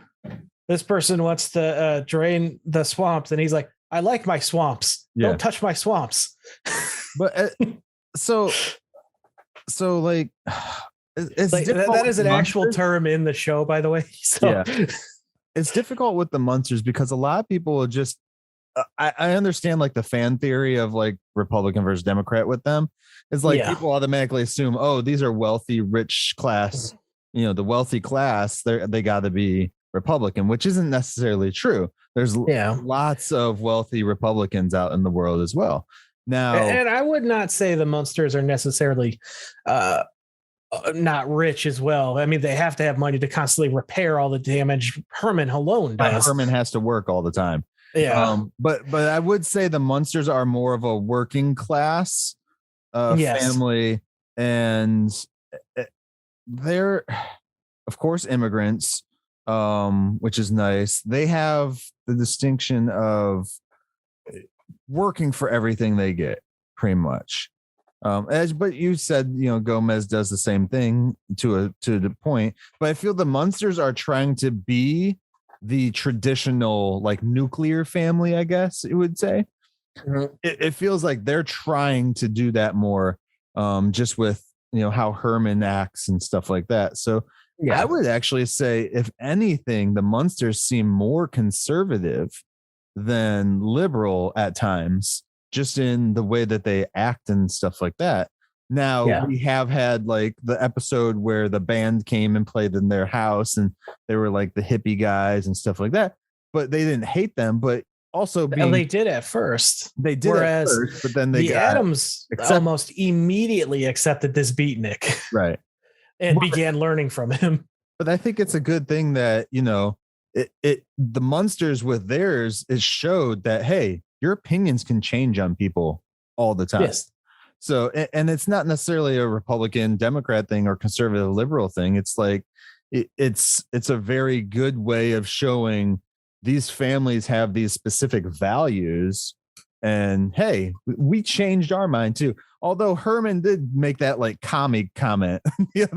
this person wants to drain the swamps. And he's like, I like my swamps. Don't touch my swamps. But so like, it's like that is an actual term in the show, by the way. So it's difficult with the Munsters because a lot of people just, I understand like the fan theory of like Republican versus Democrat with them. It's like people automatically assume, oh, these are wealthy, rich class, the wealthy class, they got to be Republican, which isn't necessarily true. There's lots of wealthy Republicans out in the world as well. Now, and I would not say the Munsters are necessarily not rich as well. I mean, they have to have money to constantly repair all the damage Herman alone does. Herman has to work all the time. Yeah. But I would say the Munsters are more of a working class family, and they're, of course, immigrants, which is nice. They have the distinction of working for everything they get, pretty much. But you said, Gomez does the same thing to the point. But I feel the Munsters are trying to be the traditional, like, nuclear family, I guess you would say. Mm-hmm. It feels like they're trying to do that more, just with how Herman acts and stuff like that. So I would actually say, if anything, the Munsters seem more conservative than liberal at times, just in the way that they act and stuff like that. Now, we have had like the episode where the band came and played in their house and they were like the hippie guys and stuff like that, but they didn't hate them. But also they did at first. They did at first, but then the Adams almost immediately accepted this beatnik. Right. And began learning from him. But I think it's a good thing that, the Munsters with theirs, it showed that, hey, your opinions can change on people all the time. Yes. So, and it's not necessarily a Republican Democrat thing or conservative liberal thing. It's like, it's a very good way of showing these families have these specific values, and hey, we changed our mind too. Although Herman did make that like comic comment the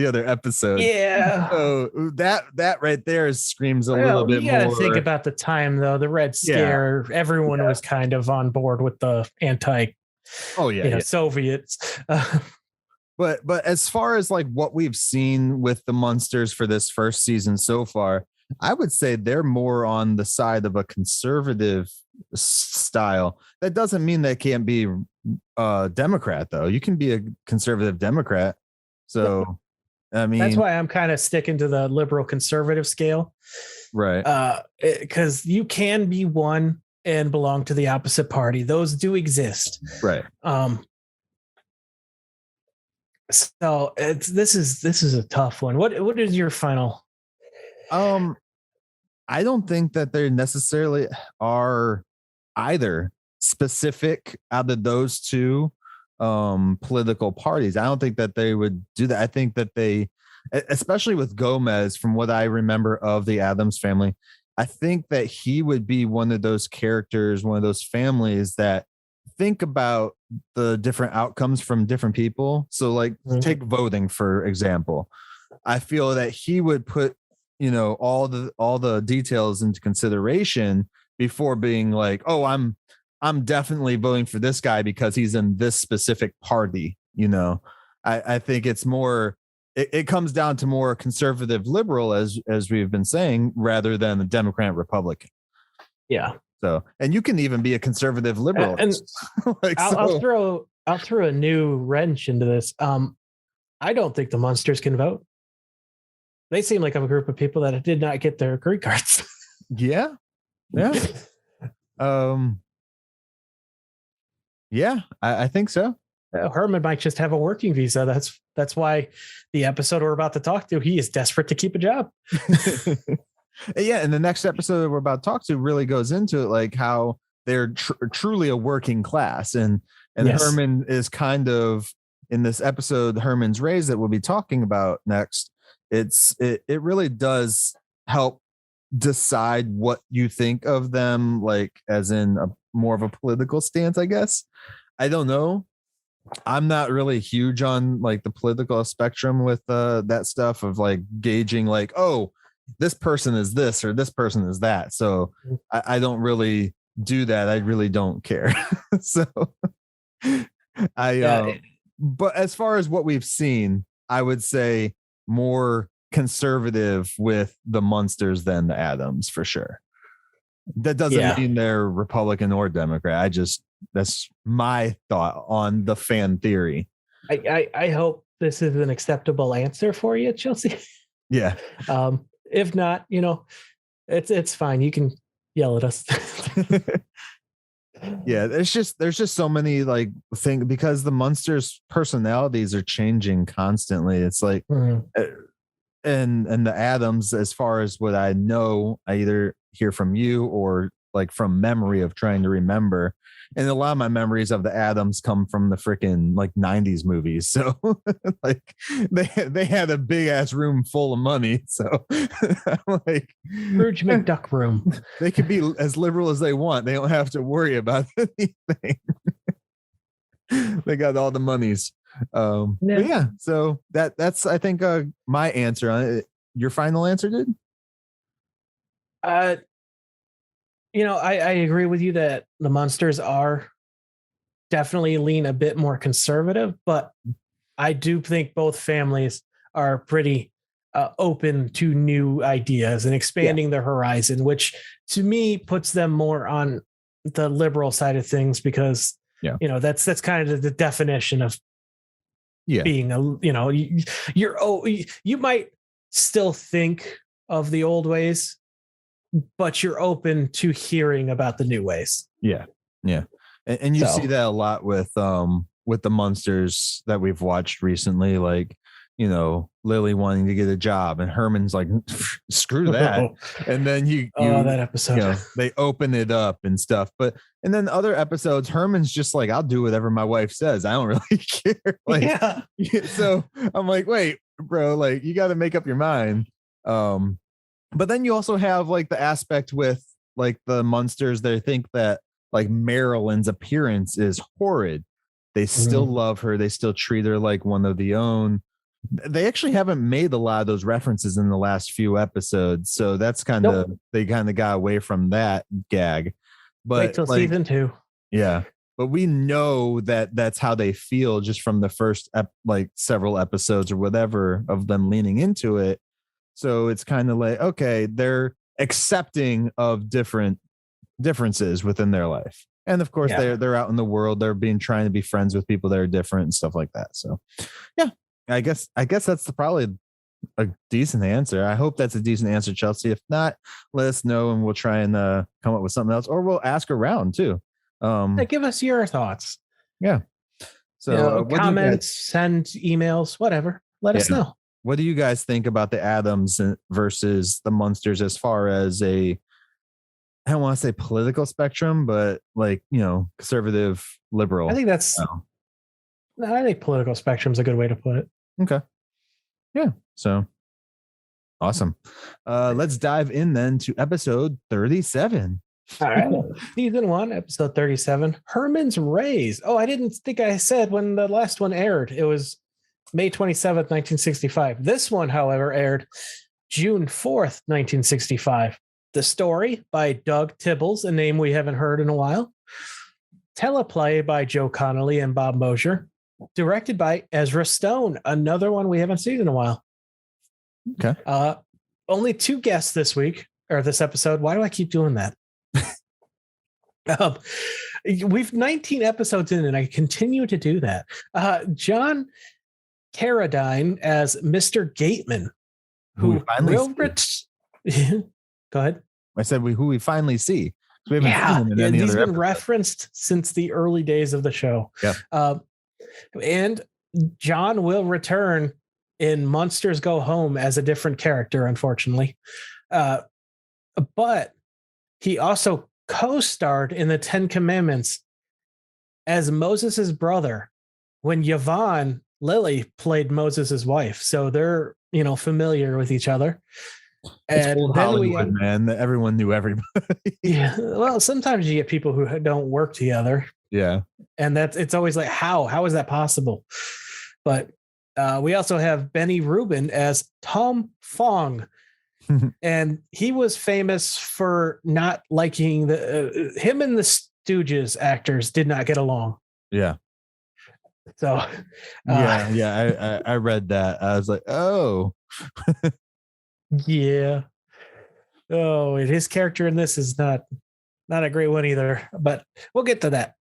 other episode. Yeah. So that right there screams a little bit more. You gotta think about the time though. The Red Scare, everyone was kind of on board with the Soviets. But as far as like what we've seen with the Munsters for this first season so far, I would say they're more on the side of a conservative style. That doesn't mean they can't be a Democrat, though. You can be a conservative Democrat. So, I mean, that's why I'm kind of sticking to the liberal conservative scale. Right. Because you can be one and belong to the opposite party. Those do exist. Right. So this is a tough one. What is your final? I don't think that they necessarily are either specific out of those two political parties. I don't think that they would do that. I think that they, especially with Gomez, from what I remember of the Addams family, I think that he would be one of those characters, one of those families that think about the different outcomes from different people. So like take voting, for example. I feel that he would put, all the details into consideration before being like, oh, I'm definitely voting for this guy because he's in this specific party. I think it's more, it comes down to more conservative liberal, as we've been saying, rather than a Democrat Republican. Yeah. So, and you can even be a conservative liberal. And like, I'll throw a new wrench into this. I don't think the Munsters can vote. They seem like a group of people that did not get their green cards. Yeah. Yeah, I think so. Herman might just have a working visa. That's why the episode we're about to talk to, he is desperate to keep a job. Yeah, and the next episode that we're about to talk to really goes into it, like how they're truly a working class, and yes. Herman is kind of, in this episode, Herman's Raised, that we'll be talking about next. It really does help decide what you think of them, like as in a more of a political stance, I guess. I don't know. I'm not really huge on like the political spectrum with that stuff of like gauging like, oh, this person is this or this person is that. So I don't really do that. I really don't care. So but as far as what we've seen, I would say more conservative with the Munsters than the Addams, for sure. That doesn't mean they're Republican or Democrat. That's my thought on the fan theory. I hope this is an acceptable answer for you, Chelsea. Yeah. If not, it's fine. You can yell at us. Yeah, there's just so many like things because the Munsters personalities are changing constantly. It's like and the Adams, as far as what I know, I either hear from you or like from memory of trying to remember. And a lot of my memories of the Adams come from the freaking like 90s movies. So like they had a big ass room full of money. So I'm like Scrooge McDuck room. They could be as liberal as they want. They don't have to worry about anything. They got all the monies. But yeah, so that's I think my answer on it. Your final answer, dude? I agree with you that the Munsters are definitely lean a bit more conservative, but I do think both families are pretty open to new ideas and expanding their horizon, which to me puts them more on the liberal side of things because that's kind of the definition of being you might still think of the old ways, but you're open to hearing about the new ways. Yeah. And you see that a lot with the Munsters that we've watched recently, like, Lily wanting to get a job and Herman's like, screw that. And then that episode, they open it up and stuff. And then other episodes, Herman's just like, I'll do whatever my wife says. I don't really care. Like, so I'm like, wait, bro, like you got to make up your mind. But then you also have like the aspect with like the Munsters. They think that like Marilyn's appearance is horrid. They still love her. They still treat her like one of the own. They actually haven't made a lot of those references in the last few episodes. So that's they kind of got away from that gag. But wait till season 2. Yeah. But we know that that's how they feel just from the first like several episodes or whatever of them leaning into it. So it's kind of like, okay, they're accepting of differences within their life. And of course they're out in the world. They're trying to be friends with people that are different and stuff like that. So yeah, I guess that's probably a decent answer. I hope that's a decent answer, Chelsea. If not, let us know and we'll try and come up with something else, or we'll ask around too. Give us your thoughts. Yeah. So comments, send emails, whatever. Let us know. What do you guys think about the Adams versus the Munsters as far as I don't want to say political spectrum, but like, conservative, liberal? I think I think political spectrum is a good way to put it. Okay. Yeah. So awesome. Let's dive in then to episode 37. All right. Season 1, episode 37, Herman's Raise. Oh, I didn't think I said when the last one aired. It was May 27th, 1965. This one, however, aired June 4th, 1965. The story by Doug Tibbles, a name we haven't heard in a while. Teleplay by Joe Connolly and Bob Mosher. Directed by Ezra Stone, another one we haven't seen in a while. Okay. Only 2 guests this week, or this episode. Why do I keep doing that? We've 19 episodes in, and I continue to do that. John Carradine as Mr. Gateman, who finally go ahead. I said who we finally see. We haven't seen him in any he's other been episode. Referenced since the early days of the show. Yeah. And John will return in Munsters Go Home as a different character, unfortunately. But he also co-starred in the 10 Commandments as Moses' brother when Yvonne Lily played Moses' wife. So they're, familiar with each other. And old Hollywood, man. Everyone knew everybody. Yeah. Well, sometimes you get people who don't work together. Yeah. And it's always like, how is that possible? But we also have Benny Rubin as Tom Fong. And he was famous for not liking him and the Stooges actors did not get along. Yeah. So I read that. I was like, oh. Yeah. Oh, and his character in this is not a great one either, but we'll get to that.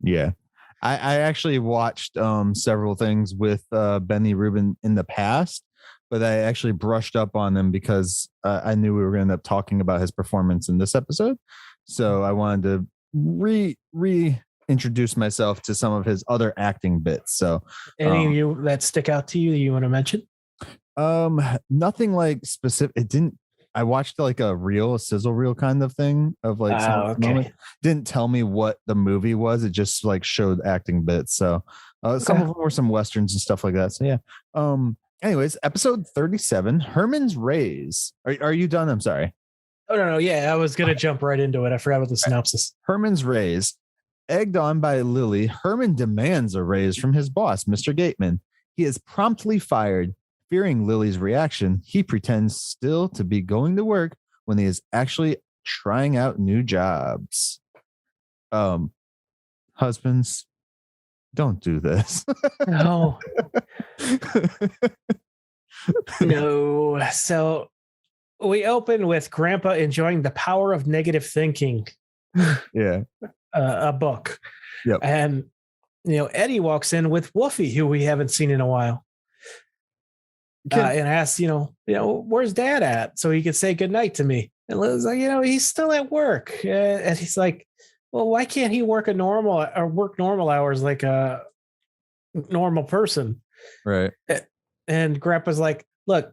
Yeah. I actually watched several things with Benny Rubin in the past, but I actually brushed up on him because I knew we were going to end up talking about his performance in this episode. So I wanted to reintroduce myself to some of his other acting bits. So any of you that stick out to you want to mention? Nothing like specific. It didn't. I watched like a sizzle reel kind of thing of like some moment. Didn't tell me what the movie was. It just like showed acting bits. So some of them were some westerns and stuff like that. So yeah. Anyways, episode 37, Herman's Raise. Are you done? I'm sorry. Oh no. Yeah, I was gonna jump right into it. I forgot about the synopsis. Herman's Raise. Egged on by Lily, Herman demands a raise from his boss, Mr. Gateman. He is promptly fired. Fearing Lily's reaction, he pretends still to be going to work when he is actually trying out new jobs. Husbands, don't do this. No. No. So we open with Grandpa enjoying The Power of Negative Thinking. Yeah. A book. Yep. And, Eddie walks in with Woofy, who we haven't seen in a while. And asks, where's Dad at? So he could say goodnight to me. And Lily's like, he's still at work. And he's like, well, why can't he work normal hours like a normal person? Right. And Grandpa's like, look,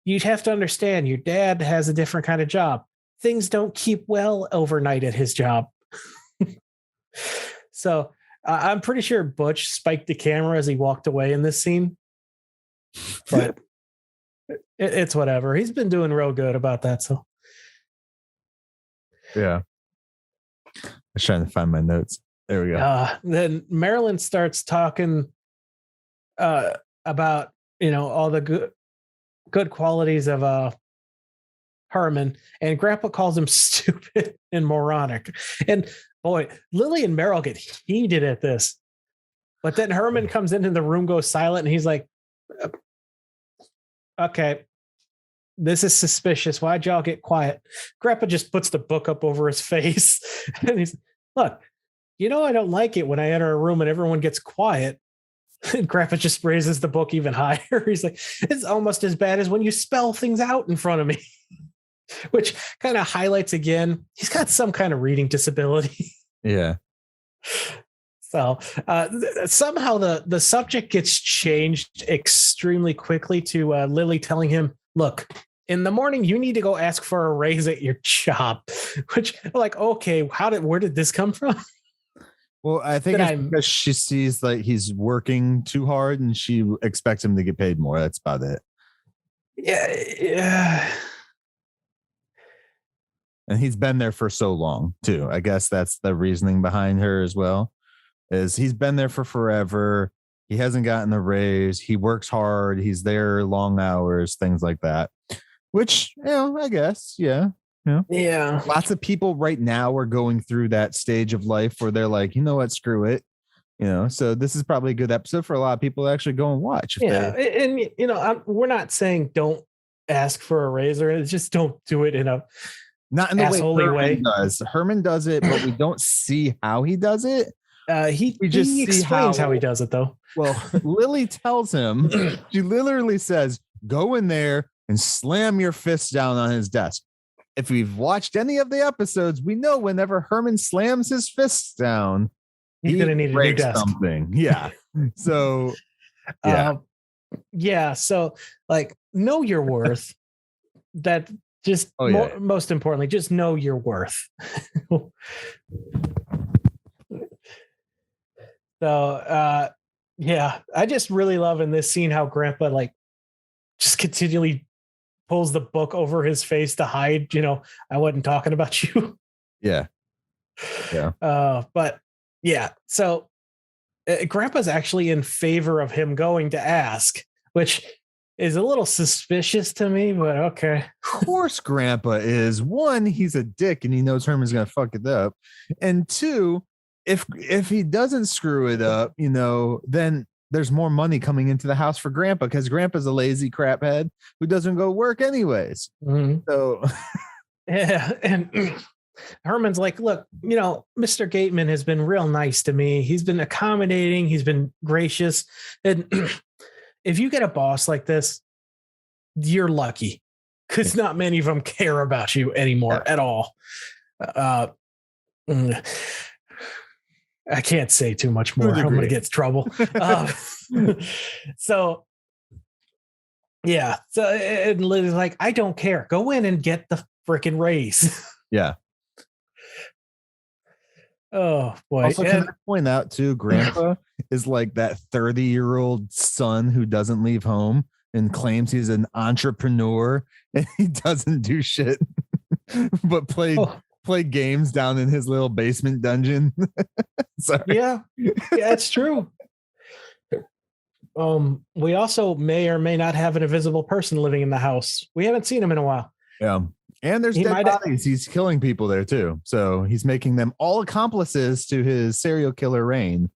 you'd have to understand your dad has a different kind of job. Things don't keep well overnight at his job. So I'm pretty sure Butch spiked the camera as he walked away in this scene. But it's whatever. He's been doing real good about that. So yeah, I was trying to find my notes. There we go. Then Marilyn starts talking about all the good qualities of Herman, and Grandpa calls him stupid and moronic. And boy, Lily and Meryl get heated at this. But then Herman comes into the room, goes silent, and he's like, okay, this is suspicious. Why'd y'all get quiet? Grandpa just puts the book up over his face. And he's, look, I don't like it when I enter a room and everyone gets quiet. And Grandpa just raises the book even higher. He's like, it's almost as bad as when you spell things out in front of me. Which kind of highlights again, he's got some kind of reading disability. Yeah. So somehow the subject gets changed extremely quickly to Lily telling him, look, in the morning, you need to go ask for a raise at your job, which like, okay, where did this come from? Well, I think it's because she sees like he's working too hard and she expects him to get paid more. That's about it. Yeah. And he's been there for so long too. I guess that's the reasoning behind her as well. Is he's been there for forever. He hasn't gotten a raise. He works hard. He's there long hours, things like that. Which, I guess, yeah. Yeah. Lots of people right now are going through that stage of life where they're like, you know what, screw it. So this is probably a good episode for a lot of people to actually go and watch. And we're not saying don't ask for a raise, or just don't do it in a not in the way Herman does. Herman does it, but we don't see how he does it. He explains how he does it, though. Well, Lily tells him, she literally says, go in there and slam your fist down on his desk. If we've watched any of the episodes, we know whenever Herman slams his fists down, he's going to need a new desk. Something. Yeah. So, yeah. So, like, know your worth. That just most importantly, just know your worth. So, I just really love in this scene how Grandpa like just continually pulls the book over his face to hide, I wasn't talking about you. Yeah. Yeah. But yeah, so Grandpa's actually in favor of him going to ask, which is a little suspicious to me, but okay. Of course, Grandpa is. One, he's a dick and he knows Herman's going to fuck it up. And two, if he doesn't screw it up, then there's more money coming into the house for Grandpa because Grandpa's a lazy craphead who doesn't go work anyways. Mm-hmm. So, yeah. And Herman's like, look, Mr. Gateman has been real nice to me. He's been accommodating. He's been gracious. And if you get a boss like this, you're lucky because not many of them care about you anymore at all. I can't say too much more. I'm going to get in trouble. So, yeah. So, and Lily's like, I don't care. Go in and get the freaking raise. Yeah. Oh, boy. Also, can I point out, too, Grandpa is like that 30-year-old son who doesn't leave home and claims he's an entrepreneur and he doesn't do shit but play games down in his little basement dungeon. Sorry. Yeah, it's true. We also may or may not have an invisible person living in the house. We haven't seen him in a while. Yeah. And there's dead bodies. He's killing people there too. So he's making them all accomplices to his serial killer reign.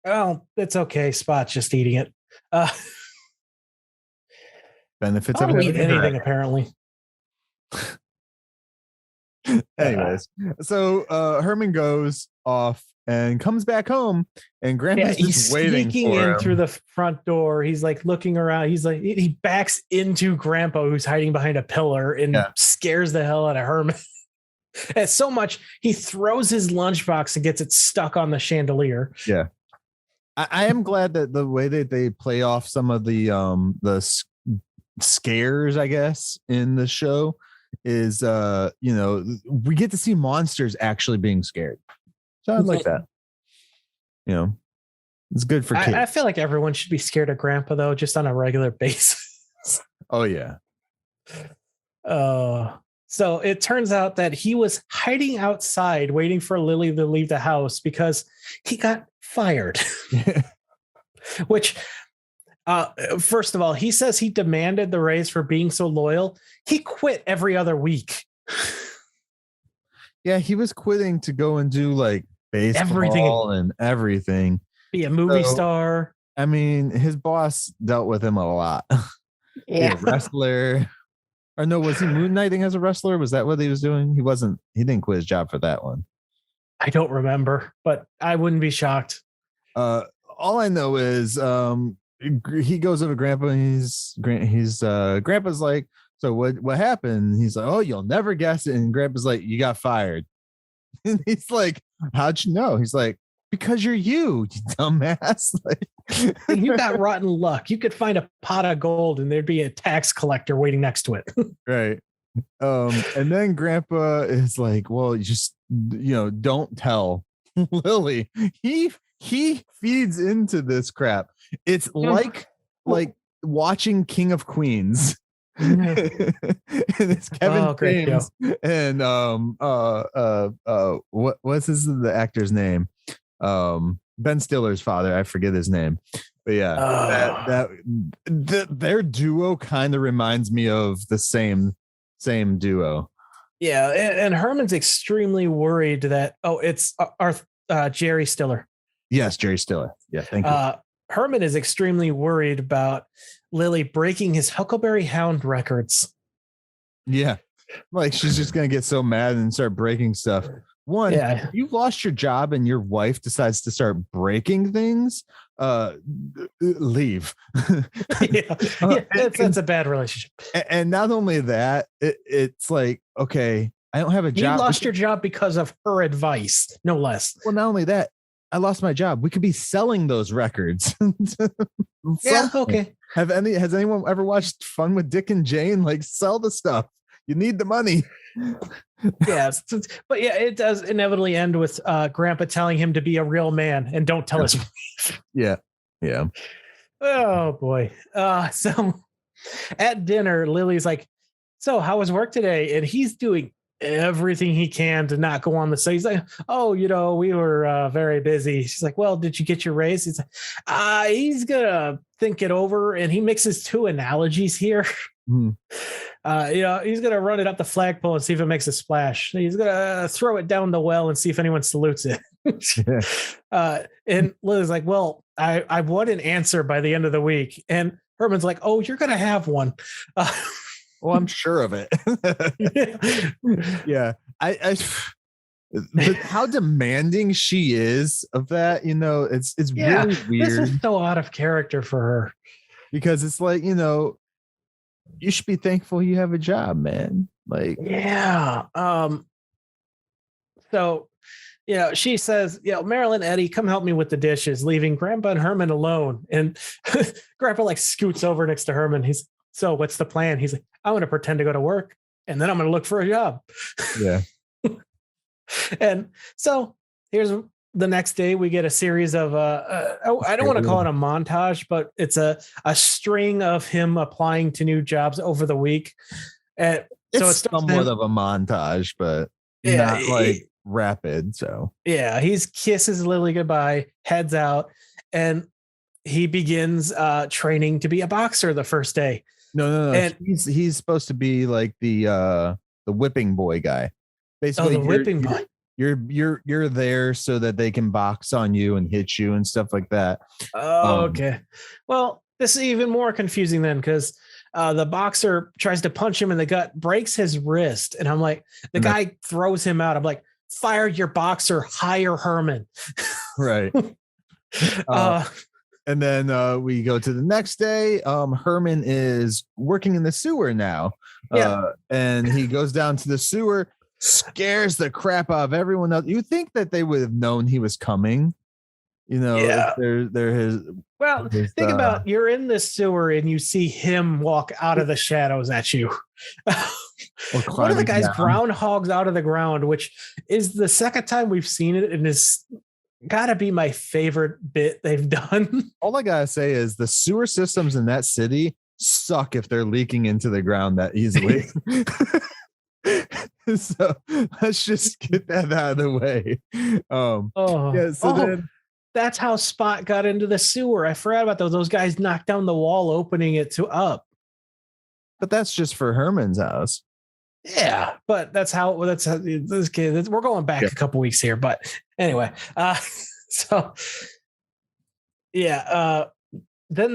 Oh, it's okay. Spot's just eating it. Benefits of anything, apparently. Anyways, so Herman goes off and comes back home, and Grandpa's just waiting for him through the front door. He's like looking around. He's like, he backs into Grandpa, who's hiding behind a pillar, and scares the hell out of Herman. And so much he throws his lunchbox and gets it stuck on the chandelier. Yeah, I am glad that the way that they play off some of the scares, I guess, in the show is we get to see monsters actually being scared. So I like that. It's good for kids. I feel like everyone should be scared of Grandpa, though, just on a regular basis. Oh yeah. So it turns out that he was hiding outside waiting for Lily to leave the house because he got fired. Which first of all, he says he demanded the raise for being so loyal. He quit every other week. Yeah, he was quitting to go and do like baseball and everything. Be a movie star. I mean, his boss dealt with him a lot. Yeah. Wrestler. Or no, was he moon knighting as a wrestler? Was that what he was doing? He didn't quit his job for that one. I don't remember, but I wouldn't be shocked. All I know is he goes over to Grandpa and Grandpa's like, so what happened? He's like, oh, you'll never guess it. And Grandpa's like, you got fired. And he's like, how'd you know? He's like, because you're you dumbass. Like, you got rotten luck. You could find a pot of gold and there'd be a tax collector waiting next to it. Right. And then Grandpa is like, well, you just, don't tell Lily. He feeds into this crap. It's like watching King of Queens. And it's Kevin James and what's the actor's name? Ben Stiller's father. I forget his name, but yeah, their duo kind of reminds me of the same duo. Yeah, and Herman's extremely worried that it's Jerry Stiller. Yes, Jerry Stiller. Yeah, thank you. Herman is extremely worried about Lily breaking his Huckleberry Hound records. Yeah. Like she's just going to get so mad and start breaking stuff. One, you lost your job and your wife decides to start breaking things. Leave. That's a bad relationship. And not only that, it's like, okay, I don't have a job. You lost your job because of her advice, no less. Well, not only that, I lost my job. We could be selling those records. Yeah, okay. Has anyone ever watched Fun with Dick and Jane? Like, sell the stuff. You need the money. Yes, but yeah, it does inevitably end with Grandpa telling him to be a real man and don't tell his wife. Yeah. Oh boy. So at dinner, Lily's like, "So how was work today?" And he's doing everything he can to not go on the site. He's like, "Oh, we were very busy." She's like, "Well, did you get your raise?" He's like, he's gonna think it over, and he mixes two analogies here. Mm. He's gonna run it up the flagpole and see if it makes a splash. He's gonna throw it down the well and see if anyone salutes it. And Lily's like, "Well, I want an answer by the end of the week." And Herman's like, "Oh, you're gonna have one." Well, I'm sure of it. Yeah. How demanding she is of that, it's really weird. This is so out of character for her. Because it's like, you should be thankful you have a job, man. Like, yeah. So she says, Marilyn, Eddie, come help me with the dishes, leaving Grandpa and Herman alone. And Grandpa like scoots over next to Herman. So what's the plan? He's like, I'm going to pretend to go to work and then I'm going to look for a job. Yeah. And so here's the next day. We get a series of, I don't want to call it a montage, but it's a string of him applying to new jobs over the week. And so it's somewhat of a montage, but not like rapid. So he kisses Lily goodbye, heads out, and he begins training to be a boxer the first day. No. And he's supposed to be like the whipping boy guy. Basically, the whipping boy. You're there so that they can box on you and hit you and stuff like that. Oh, okay. Well, this is even more confusing then, because the boxer tries to punch him in the gut, breaks his wrist, and I'm like, the guy throws him out. I'm like, fire your boxer, hire Herman. Right. And then we go to the next day. Herman is working in the sewer now. And he goes down to the sewer, scares the crap out of everyone else. You think that they would have known he was coming, if they're his. Well, think about, you're in the sewer and you see him walk out of the shadows at you. One of the guys groundhogs out of the ground, which is the second time we've seen it, and is gotta be my favorite bit they've done. All I gotta say is the sewer systems in that city suck if they're leaking into the ground that easily. So let's just get that out of the way. Then that's how Spot got into the sewer. I forgot about those. Those guys knocked down the wall, opening it up. But that's just for Herman's house. Yeah, but that's how this kid. We're going back a couple weeks here, but anyway. Then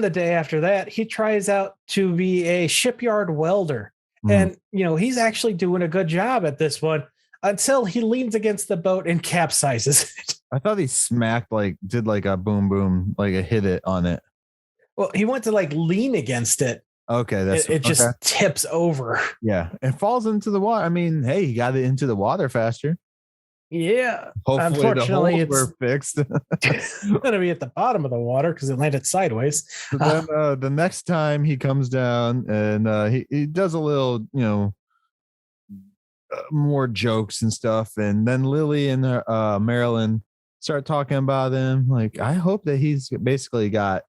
the day after that, he tries out to be a shipyard welder. And, he's actually doing a good job at this one until he leans against the boat and capsizes it. I thought he did like a boom, boom, like a hit it on it. Well, he went to like lean against it. Okay. It just tips over. Yeah. It falls into the water. I mean, hey, he got it into the water faster. Yeah. Hopefully unfortunately, the holes were fixed. It's going to be at the bottom of the water because it landed sideways. So then the next time he comes down and he does a little, more jokes and stuff. And then Lily and Marilyn start talking about him. Like, I hope that he's basically got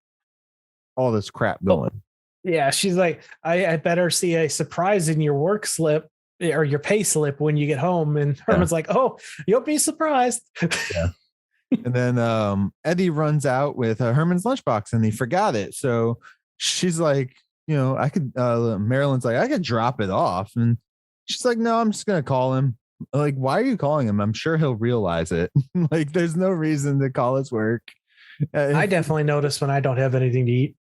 all this crap going. Yeah. She's like, I better see a surprise in your work slip or your pay slip when you get home. And Herman's like, oh, you'll be surprised. Yeah. And then Eddie runs out with Herman's lunchbox and he forgot it. So she's like, Marilyn's like, I could drop it off. And she's like, no, I'm just going to call him. Like, why are you calling him? I'm sure he'll realize it. Like, there's no reason to call his work. I definitely notice when I don't have anything to eat.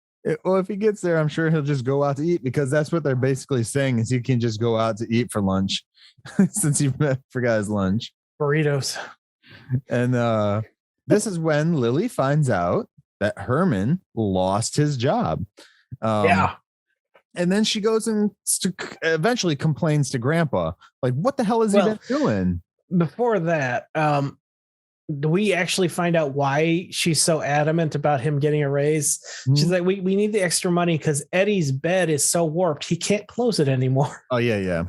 Well, if he gets there, I'm sure he'll just go out to eat, because that's what they're basically saying is he can just go out to eat for lunch since he forgot his lunch. Burritos. And this is when Lily finds out that Herman lost his job. And then she goes and eventually complains to Grandpa. Like, what the hell has he been doing? Before that, we actually find out why she's so adamant about him getting a raise. Mm-hmm. She's like, we need the extra money because Eddie's bed is so warped he can't close it anymore. Oh yeah.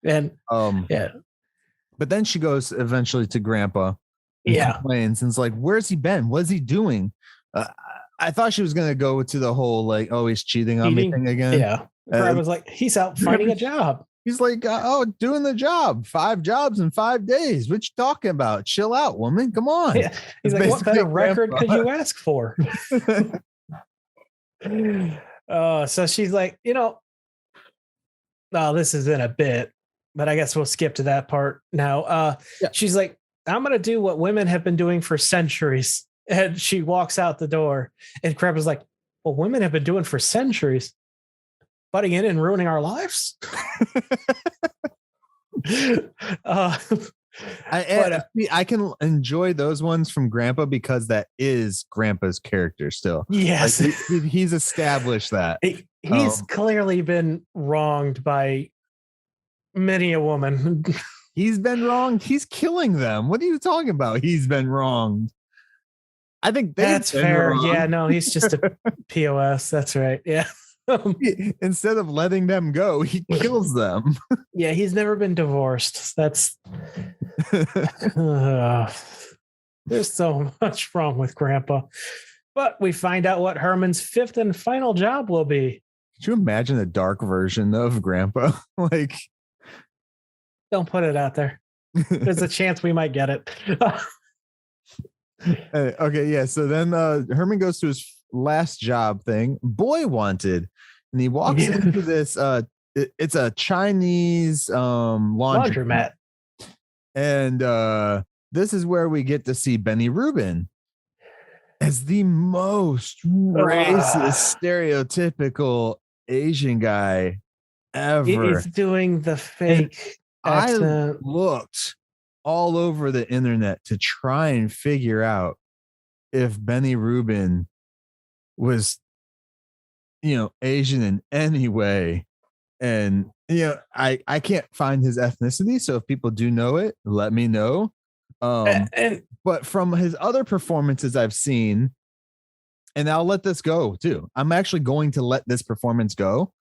And but then she goes eventually to Grandpa and complains and it's like, where's he been? What's he doing? I thought she was gonna go to the whole like, oh, he's cheating on me thing again. Yeah. Grandpa's like, he's out finding a job. He's like, doing the job. 5 jobs in 5 days. What you talking about? Chill out, woman. Come on. Yeah. He's like, what kind of record could you ask for? So she's like, no, this isn't a bit, but I guess we'll skip to that part now. She's like, I'm going to do what women have been doing for centuries. And she walks out the door and Grandpa's like, well, women have been doing for centuries. Butting in and ruining our lives. I can enjoy those ones from Grandpa because that is Grandpa's character still. Yes. Like he's established that. He's clearly been wronged by many a woman. He's been wronged. He's killing them. What are you talking about? He's been wronged. I think that's fair. Wronged. Yeah, no, he's just a POS. That's right. Yeah. Instead of letting them go, he kills them. Yeah, he's never been divorced. That's there's so much wrong with Grandpa. But we find out what Herman's fifth and final job will be. Could you imagine a dark version of Grandpa? Like, don't put it out there. There's a chance we might get it. Okay, yeah. So then Herman goes to his last job thing, Boy Wanted, and he walks into this. It's a Chinese laundromat, and this is where we get to see Benny Rubin as the most racist, stereotypical Asian guy ever. He's doing the fake accent. I looked all over the internet to try and figure out if Benny Rubin was, Asian in any way. And, I can't find his ethnicity. So if people do know it, let me know. But from his other performances I've seen, and I'll let this go too. I'm actually going to let this performance go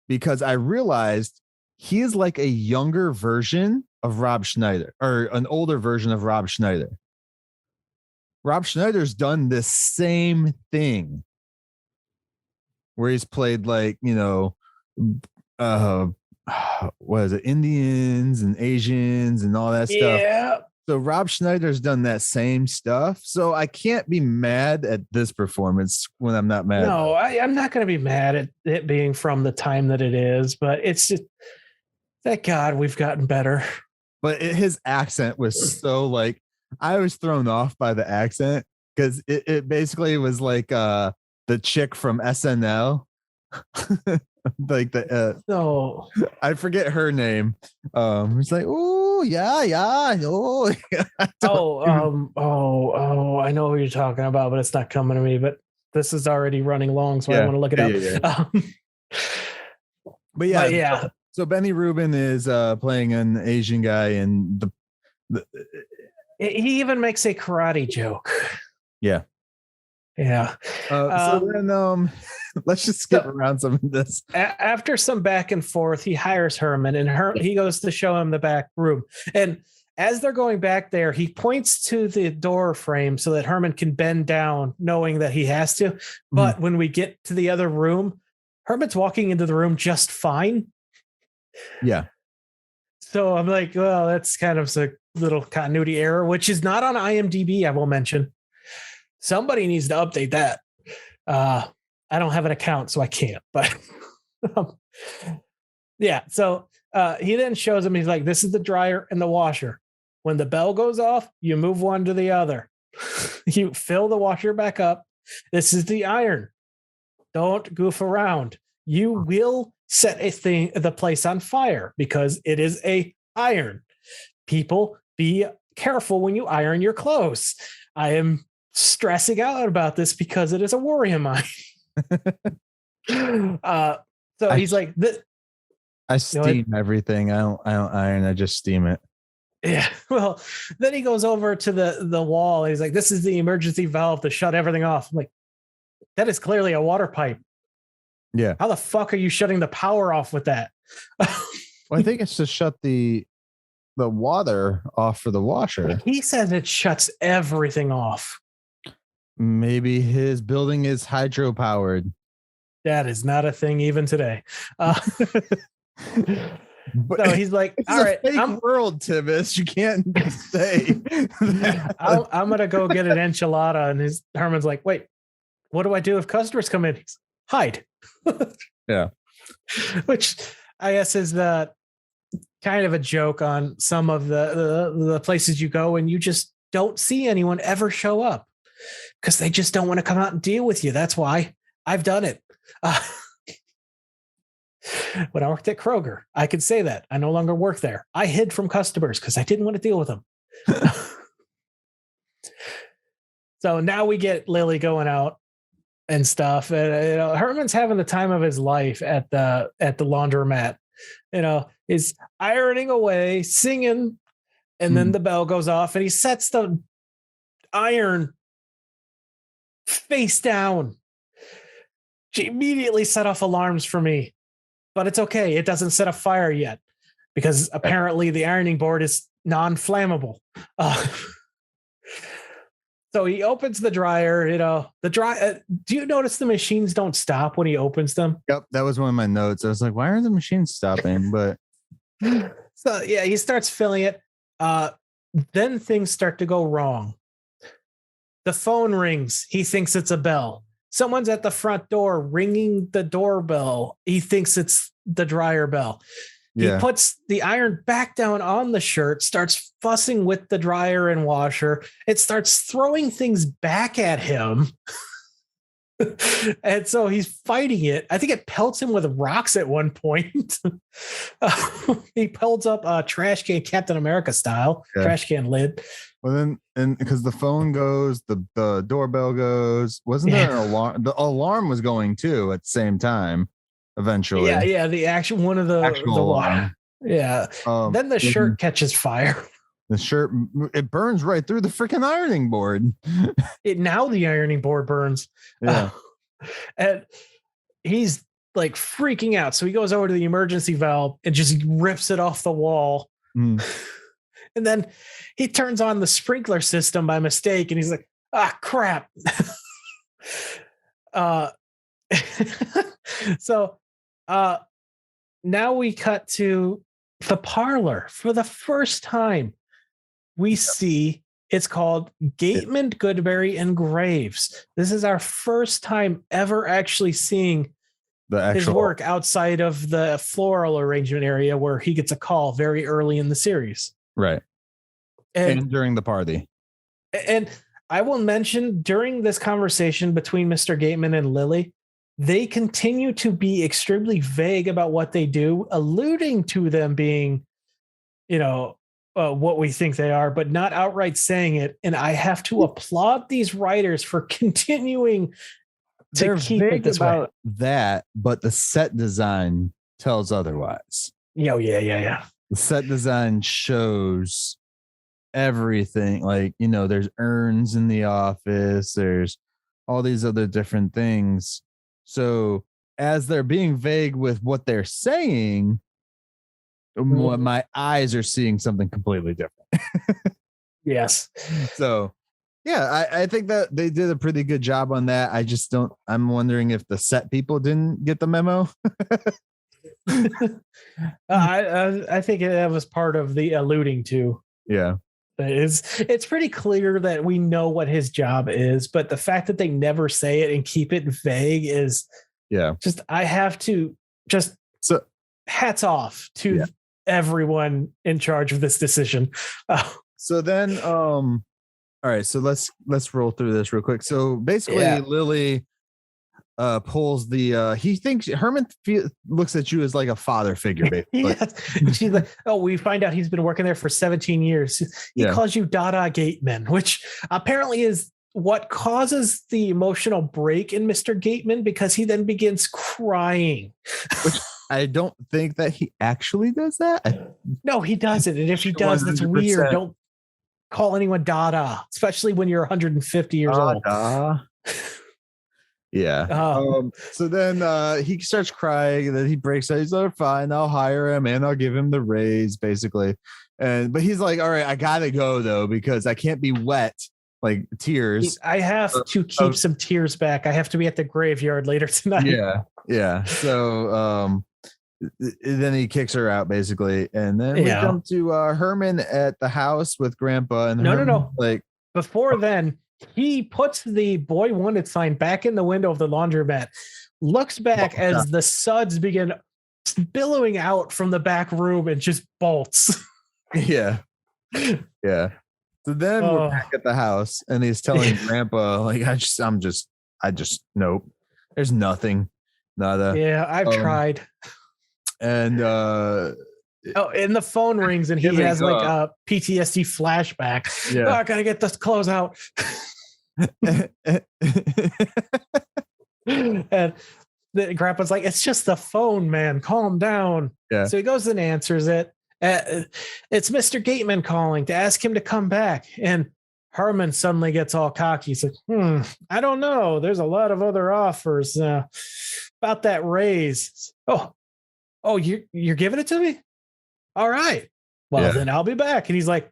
because I realized he is like a younger version of Rob Schneider, or an older version of Rob Schneider. Rob Schneider's done this same thing where he's played like, what is it? Indians and Asians and all that stuff. Yeah. So Rob Schneider's done that same stuff. So I can't be mad at this performance when I'm not mad. No, I'm not going to be mad at it being from the time that it is, but it's just, thank God we've gotten better. But his accent was so like, I was thrown off by the accent because it basically was like the chick from SNL. Like no, I forget her name. It's like, oh yeah, oh I know who you're talking about, but it's not coming to me. But this is already running long, so I want to look it up. But yeah. So Benny Rubin is playing an Asian guy, and he even makes a karate joke. Yeah. So then let's just skip around some of this. After some back and forth, he hires Herman, and he goes to show him the back room. And as they're going back there, he points to the door frame so that Herman can bend down, knowing that he has to. But when we get to the other room, Herman's walking into the room just fine. Yeah. So I'm like, well, that's kind of a little continuity error, which is not on IMDb, I will mention. Somebody needs to update that. I don't have an account, so I can't. But yeah, so he then shows him, he's like, this is the dryer and the washer. When the bell goes off, you move one to the other. You fill the washer back up. This is the iron. Don't goof around. You will set the place on fire because it is a iron. People, be careful when you iron your clothes. I am stressing out about this because it is a worry of mine. He's like, I steam everything. I don't iron. I just steam it. Yeah. Well, then he goes over to the wall. And he's like, this is the emergency valve to shut everything off. I'm like, that is clearly a water pipe. Yeah. How the fuck are you shutting the power off with that? Well, I think it's to shut the water off for the washer. He says it shuts everything off. Maybe his building is hydro-powered. That is not a thing even today. So he's like, all right, I'm world, Tivis. You can't say. I'm going to go get an enchilada. And Herman's like, wait, what do I do if customers come in? He's, hide. Yeah. Which I guess is the kind of a joke on some of the places you go and you just don't see anyone ever show up because they just don't want to come out and deal with you. That's why I've done it. When I worked at Kroger, I could say that. I no longer work there. I hid from customers because I didn't want to deal with them. So now we get Lily going out and stuff. And Herman's having the time of his life at the laundromat. He's ironing away, singing And then the bell goes off and he sets the iron face down. She immediately set off alarms for me, but it's okay. It doesn't set a fire yet because apparently the ironing board is non-flammable. So he opens the dryer, do you notice the machines don't stop when he opens them? Yep. That was one of my notes. I was like, why aren't the machines stopping? But so yeah, he starts filling it. Then things start to go wrong. The phone rings. He thinks it's a bell. Someone's at the front door ringing the doorbell. He thinks it's the dryer bell. Yeah. He puts the iron back down on the shirt, starts fussing with the dryer and washer. It starts throwing things back at him. And so he's fighting it. I think it pelts him with rocks at one point. He pelts up a trash can, Captain America style, trash can lid. Well, then, and because the phone goes, the doorbell goes. Wasn't there an alarm? The alarm was going too at the same time. Eventually, the actual one of the alarm. Yeah. Then the shirt catches fire. The shirt, it burns right through the freaking ironing board. Now the ironing board burns. Yeah. And he's like freaking out. So he goes over to the emergency valve and just rips it off the wall. And then he turns on the sprinkler system by mistake. And he's like, crap. So now we cut to the parlor. For the first time, we see it's called Gateman, Goodberry, and Graves. This is our first time ever actually seeing his work outside of the floral arrangement area where he gets a call very early in the series. Right. And during the party. And I will mention during this conversation between Mr. Gateman and Lily, they continue to be extremely vague about what they do, alluding to them being, what we think they are, but not outright saying it. And I have to applaud these writers for continuing to keep it this way. That, but the set design tells otherwise. Yeah. The set design shows everything. Like, there's urns in the office. There's all these other different things. So as they're being vague with what they're saying, my eyes are seeing something completely different. Yes. So, yeah, I think that they did a pretty good job on that. I'm wondering if the set people didn't get the memo. I think that was part of the alluding to. Yeah. It's pretty clear that we know what his job is, but the fact that they never say it and keep it vague is just, I have to just hats off to everyone in charge of this decision. So then, all right, so let's roll through this real quick. So basically Lily pulls the he thinks Herman looks at you as like a father figure, basically. She's like, we find out he's been working there for 17 years. He calls you Dada Gateman, which apparently is what causes the emotional break in Mr. Gateman, because he then begins crying. Which I don't think that he actually does that. No, he doesn't. And if he does, 100%. That's weird. Don't call anyone Dada, especially when you're 150 years old. Yeah. So then he starts crying, and then he breaks out. He's like, fine, I'll hire him and I'll give him the raise, basically. But he's like, all right, I gotta go though, because I can't be wet, like tears. I have to keep some tears back. I have to be at the graveyard later tonight. Yeah. So then he kicks her out, basically. And then we come to Herman at the house with Grandpa. And no. Like before then, he puts the boy wanted sign back in the window of the laundromat, looks back as the suds begin billowing out from the back room, and just bolts. Yeah. So then we're back at the house, and he's telling Grandpa, like, I just nope. There's nothing. Nada. Yeah, I've tried. And and the phone rings, and he has like a PTSD flashback. I gotta get this clothes out. And the Grandpa's like, it's just the phone, man, calm down. So he goes and answers it, It's Mr. Gateman calling to ask him to come back. And Herman suddenly gets all cocky. He's like, I don't know. There's a lot of other offers about that raise. Oh, you're giving it to me? All right. Well, then I'll be back. And he's like,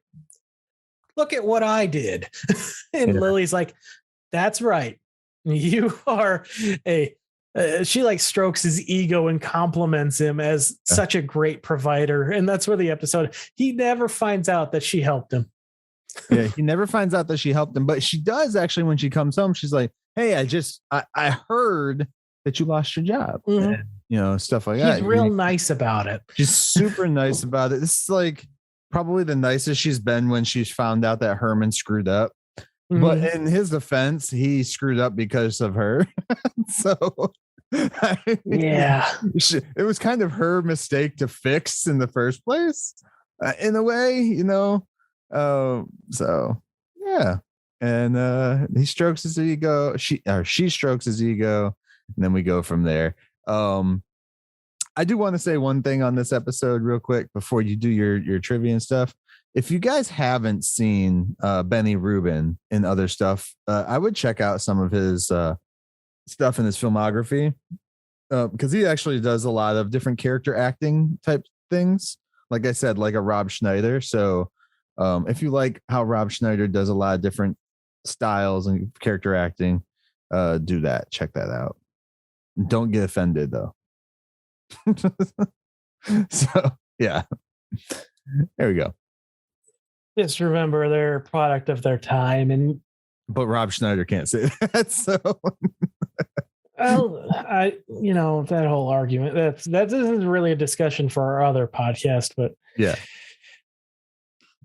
look at what I did. And Lily's like, that's right. You are she like strokes his ego and compliments him as such a great provider. And that's where the episode, he never finds out that she helped him. Yeah, he never finds out that she helped him, but she does actually when she comes home. She's like, hey, I heard that you lost your job. And, stuff like that. She's real nice about it. She's super nice about it. This is like probably the nicest she's been when she's found out that Herman screwed up. But in his defense, he screwed up because of her. So it was kind of her mistake to fix in the first place, in a way, so yeah. And he strokes his ego. She strokes his ego, and then we go from there. I do want to say one thing on this episode real quick before you do your trivia and stuff. If you guys haven't seen Benny Rubin and other stuff, I would check out some of his stuff in his filmography, because he actually does a lot of different character acting type things. Like I said, like a Rob Schneider. So if you like how Rob Schneider does a lot of different styles and character acting, do that. Check that out. Don't get offended though. So yeah, there we go. Just remember they're a product of their time, but Rob Schneider can't say that. So, well, that whole argument that isn't really a discussion for our other podcast, but yeah.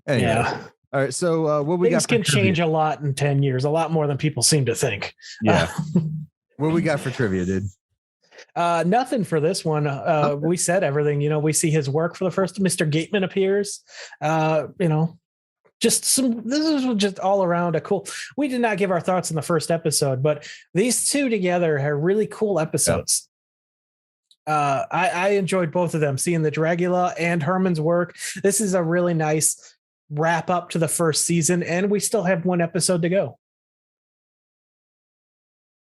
Anyway. Yeah. All right. So, what we things got? Things can change a lot in 10 years, a lot more than people seem to think. Yeah. What we got for trivia, dude? Nothing for this one. We said everything. We see his work for the first. Mr. Gateman appears. This is just all around a cool. We did not give our thoughts in the first episode, but these two together are really cool episodes. Yeah. I enjoyed both of them, seeing the Dragula and Herman's work. This is a really nice wrap up to the first season, and we still have one episode to go.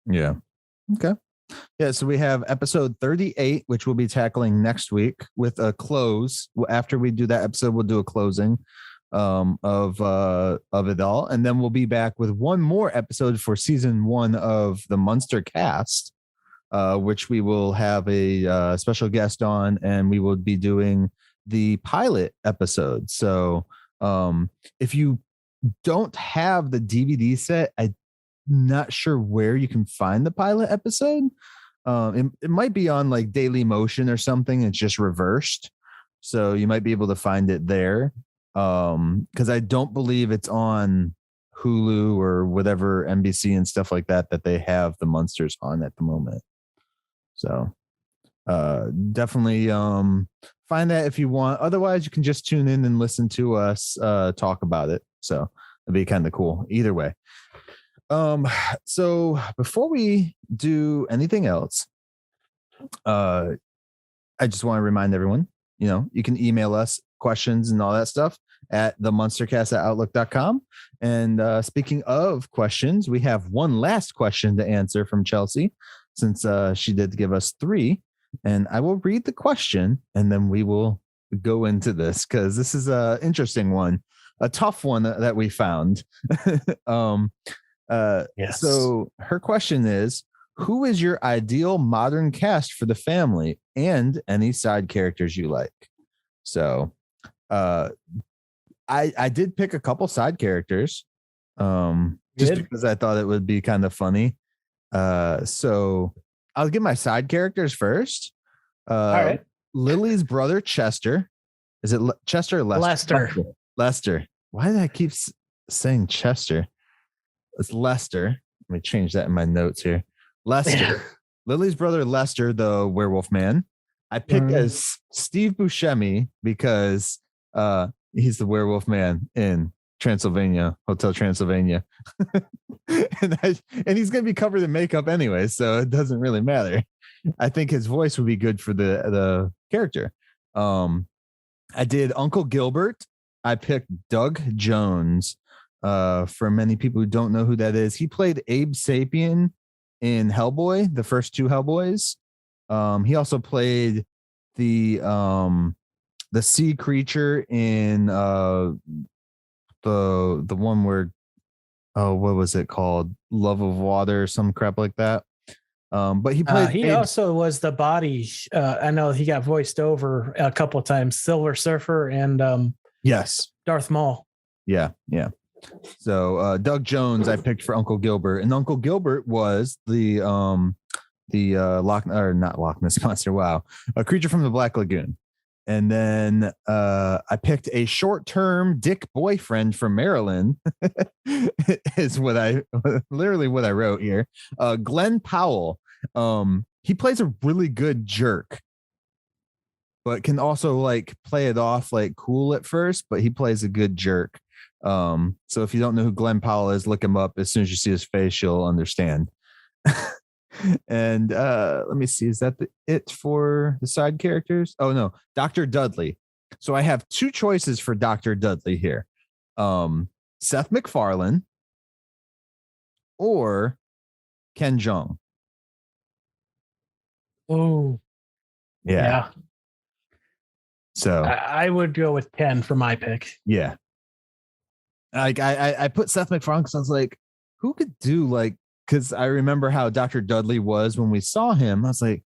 Yeah. Okay. Yeah. So we have episode 38, which we'll be tackling next week with a close. After we do that episode, we'll do a closing of it all, and then we'll be back with one more episode for season 1 of the Munster Cast, which we will have a special guest on, and we will be doing the pilot episode. So if you don't have the DVD set, I'm not sure where you can find the pilot episode. It might be on like Daily Motion or something. It's just reversed, so you might be able to find it there. Because I don't believe it's on Hulu or whatever NBC and stuff like that they have the Munsters on at the moment. So definitely find that if you want. Otherwise, you can just tune in and listen to us talk about it. So it'd be kind of cool either way. So before we do anything else, I just want to remind everyone, you can email us questions and all that stuff at TheMunsterCast@outlook.com. And speaking of questions, we have one last question to answer from Chelsea, since she did give us 3. And I will read the question, and then we will go into this, because this is an interesting one, a tough one that we found. Yes. So her question is, who is your ideal modern cast for the family, and any side characters you like? So I did pick a couple side characters just because I thought it would be kind of funny. So I'll give my side characters first. All right. Lily's brother, Chester. Is it Chester or Lester? Lester. Why did I keep saying Chester? It's Lester. Let me change that in my notes here. Lester. Yeah. Lily's brother, Lester, the werewolf man. I picked as Steve Buscemi because he's the werewolf man in Transylvania, Hotel Transylvania. and he's going to be covered in makeup anyway, so it doesn't really matter. I think his voice would be good for the character. I did Uncle Gilbert. I picked Doug Jones. For many people who don't know who that is, he played Abe Sapien in Hellboy, the first two Hellboys. He also played the sea creature in the one where what was it called? Love of Water, some crap like that. But he played. He also was the body. I know he got voiced over a couple of times. Silver Surfer and yes, Darth Maul. Yeah. So Doug Jones, I picked for Uncle Gilbert, and Uncle Gilbert was the not Loch Ness Monster. Wow, a creature from the Black Lagoon. And then I picked a short-term dick boyfriend from Maryland. Is what I wrote here. Glenn Powell. He plays a really good jerk, but can also like play it off like cool at first, but he plays a good jerk. So if you don't know who Glenn Powell is, look him up. As soon as you see his face, you'll understand. And let me see, is that it for the side characters? Oh no, Dr. Dudley. So I have two choices for Dr. Dudley here. Seth MacFarlane or Ken Jeong. Oh, yeah. So I would go with Ken for my pick. Yeah. Like I put Seth MacFarlane because I was like, who could do like, because I remember how Dr. Dudley was when we saw him. I was like,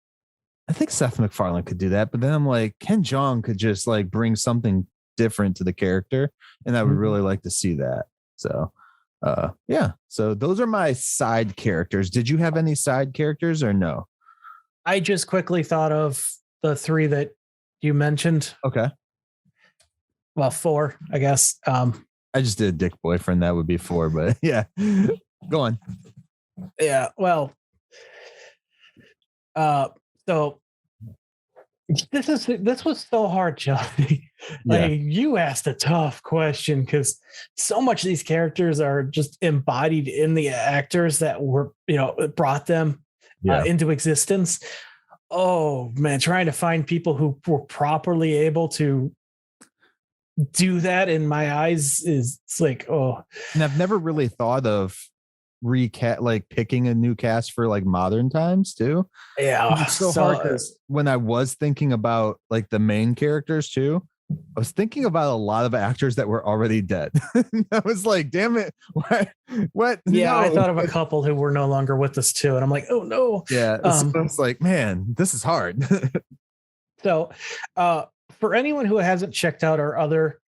I think Seth MacFarlane could do that. But then I'm like, Ken Jeong could just like bring something different to the character. And I would really like to see that. So, yeah. So those are my side characters. Did you have any side characters or no? I just quickly thought of the three that you mentioned. Okay. Well, four, I guess. I just did a dick boyfriend. That would be four, but yeah. Go on. Yeah, well, so this was so hard, Chelsea. Like you asked a tough question because so much of these characters are just embodied in the actors that were, brought them into existence. Oh man, trying to find people who were properly able to do that in my eyes is like, oh. And I've never really thought of picking a new cast for like modern times too. Yeah, it's so hard because when I was thinking about like the main characters too, I was thinking about a lot of actors that were already dead. I was like, damn it, what? Yeah, no. I thought of a couple who were no longer with us too, and I'm like, oh no. Yeah, it's like, man, this is hard. So for anyone who hasn't checked out our other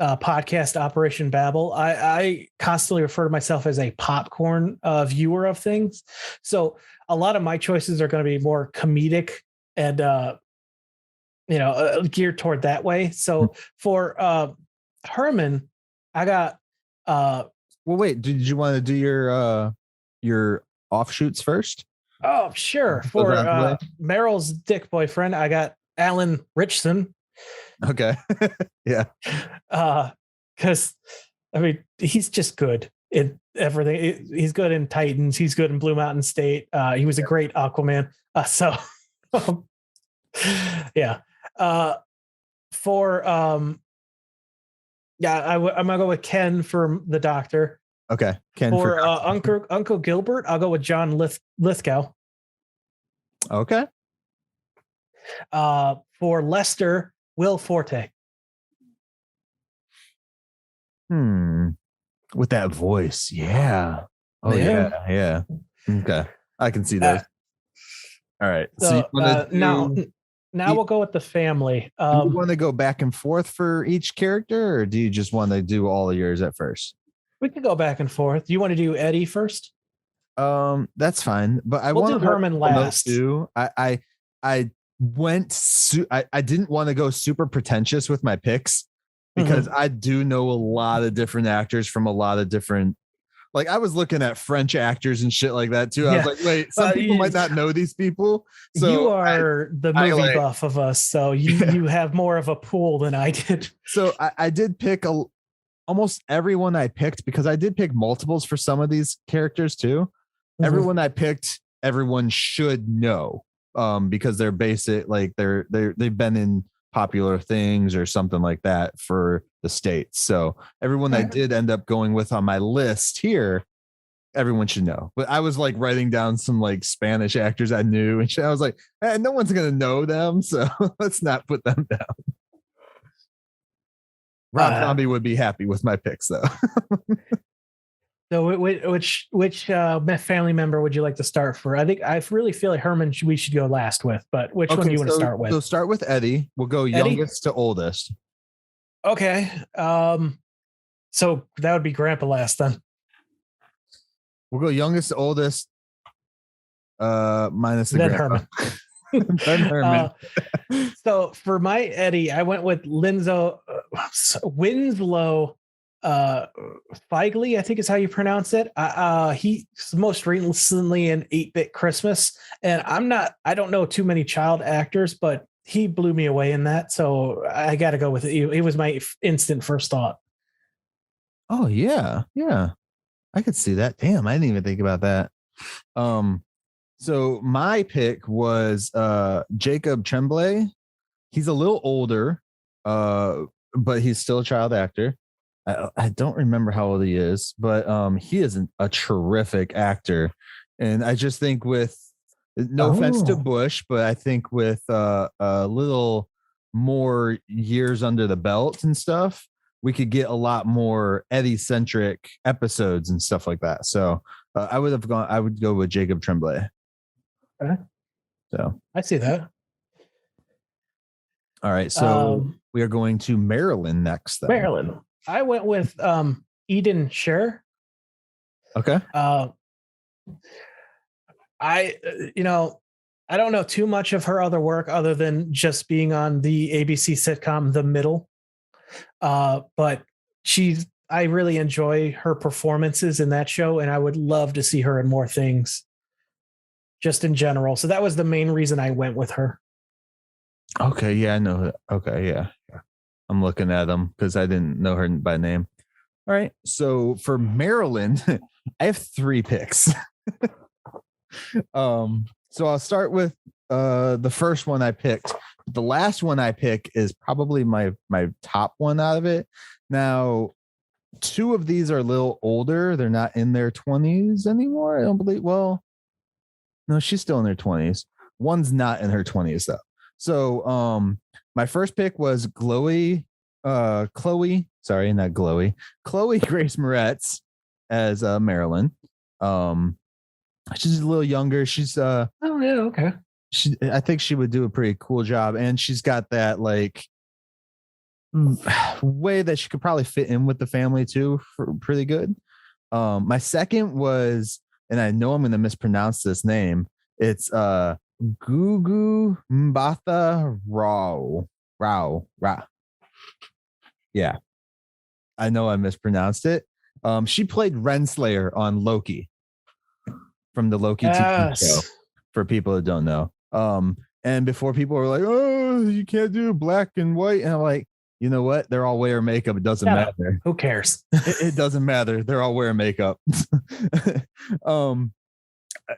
podcast, Operation Babel, I constantly refer to myself as a popcorn viewer of things. So a lot of my choices are going to be more comedic and geared toward that way. So for Herman, I got well, wait, did you want to do your offshoots first? Oh, sure. For Meryl's dick boyfriend, I got Alan Richson. Okay. Yeah. Because I mean, he's just good in everything. He's good in Titans. He's good in Blue Mountain State. He was a great Aquaman. Yeah. For I'm gonna go with Ken for the Doctor. Okay. Ken for Uncle Gilbert, I'll go with John Lithgow. Okay. For Lester, Will Forte. With that voice. Yeah. Oh yeah. Okay. I can see those. All right. So now we'll go with the family. Do you want to go back and forth for each character, or do you just want to do all of yours at first? We can go back and forth. Do you want to do Eddie first? That's fine. But we'll do Herman last. I didn't want to go super pretentious with my picks because I do know a lot of different actors from a lot of different, like I was looking at French actors and shit like that too. I was like, wait, some people might not know these people. So you are the movie buff of us. So you have more of a pool than I did. So I did pick almost everyone I picked because I did pick multiples for some of these characters too. Everyone I picked, everyone should know. Because they're basic, like they've been in popular things or something like that for the States. So everyone that did end up going with on my list here, everyone should know. But I was like writing down some like Spanish actors I knew, and I was like, no one's gonna know them, so let's not put them down. Rob Zombie would be happy with my picks, though. So which family member would you like to start for? I really feel like Herman we should go last with, but which one do you want to start with? So start with Eddie. We'll go youngest to oldest. Okay. So that would be Grandpa last then. We'll go youngest to oldest. Minus the then grandpa. Herman. Then Herman. So for my Eddie, I went with Winslow Feigley, I think is how you pronounce it. He's most recently in 8-Bit Christmas, and I don't know too many child actors, but he blew me away in that. So I got to go with it. It was my instant first thought. Oh yeah. Yeah. I could see that. Damn. I didn't even think about that. So my pick was Jacob Tremblay. He's a little older, but he's still a child actor. I don't remember how old he is, but he is a terrific actor. And I just think with no offense to Bush, but I think with a little more years under the belt and stuff, we could get a lot more Eddie-centric episodes and stuff like that. So I would go with Jacob Tremblay. Okay. So I see that. All right. So we are going to Maryland next. Then. Maryland. I went with Eden Sher. Okay. I don't know too much of her other work other than just being on the ABC sitcom The Middle. But I really enjoy her performances in that show, and I would love to see her in more things just in general. So that was the main reason I went with her. Okay. Yeah, I know. Okay. Yeah. I'm looking at them because I didn't know her by name. All right. So for Maryland, I have 3 picks. So I'll start with the first one I picked. The last one I pick is probably my top one out of it. Now, 2 of these are a little older. They're not in their 20s anymore. I don't believe. Well, no, she's still in her 20s. One's not in her 20s though. So my first pick was Chloe Grace Moretz as Marilyn. She's a little younger. She's okay. I think she would do a pretty cool job, and she's got that like way that she could probably fit in with the family too, pretty good. My second was, and I know I'm going to mispronounce this name. It's Gugu Mbatha Rao. Yeah, I know I mispronounced it. She played Renslayer on Loki from the Loki TV show. For people that don't know, and before people were like, "Oh, you can't do black and white," and I'm like, you know what? They're all wearing makeup. It doesn't matter. Who cares? It doesn't matter. They're all wearing makeup.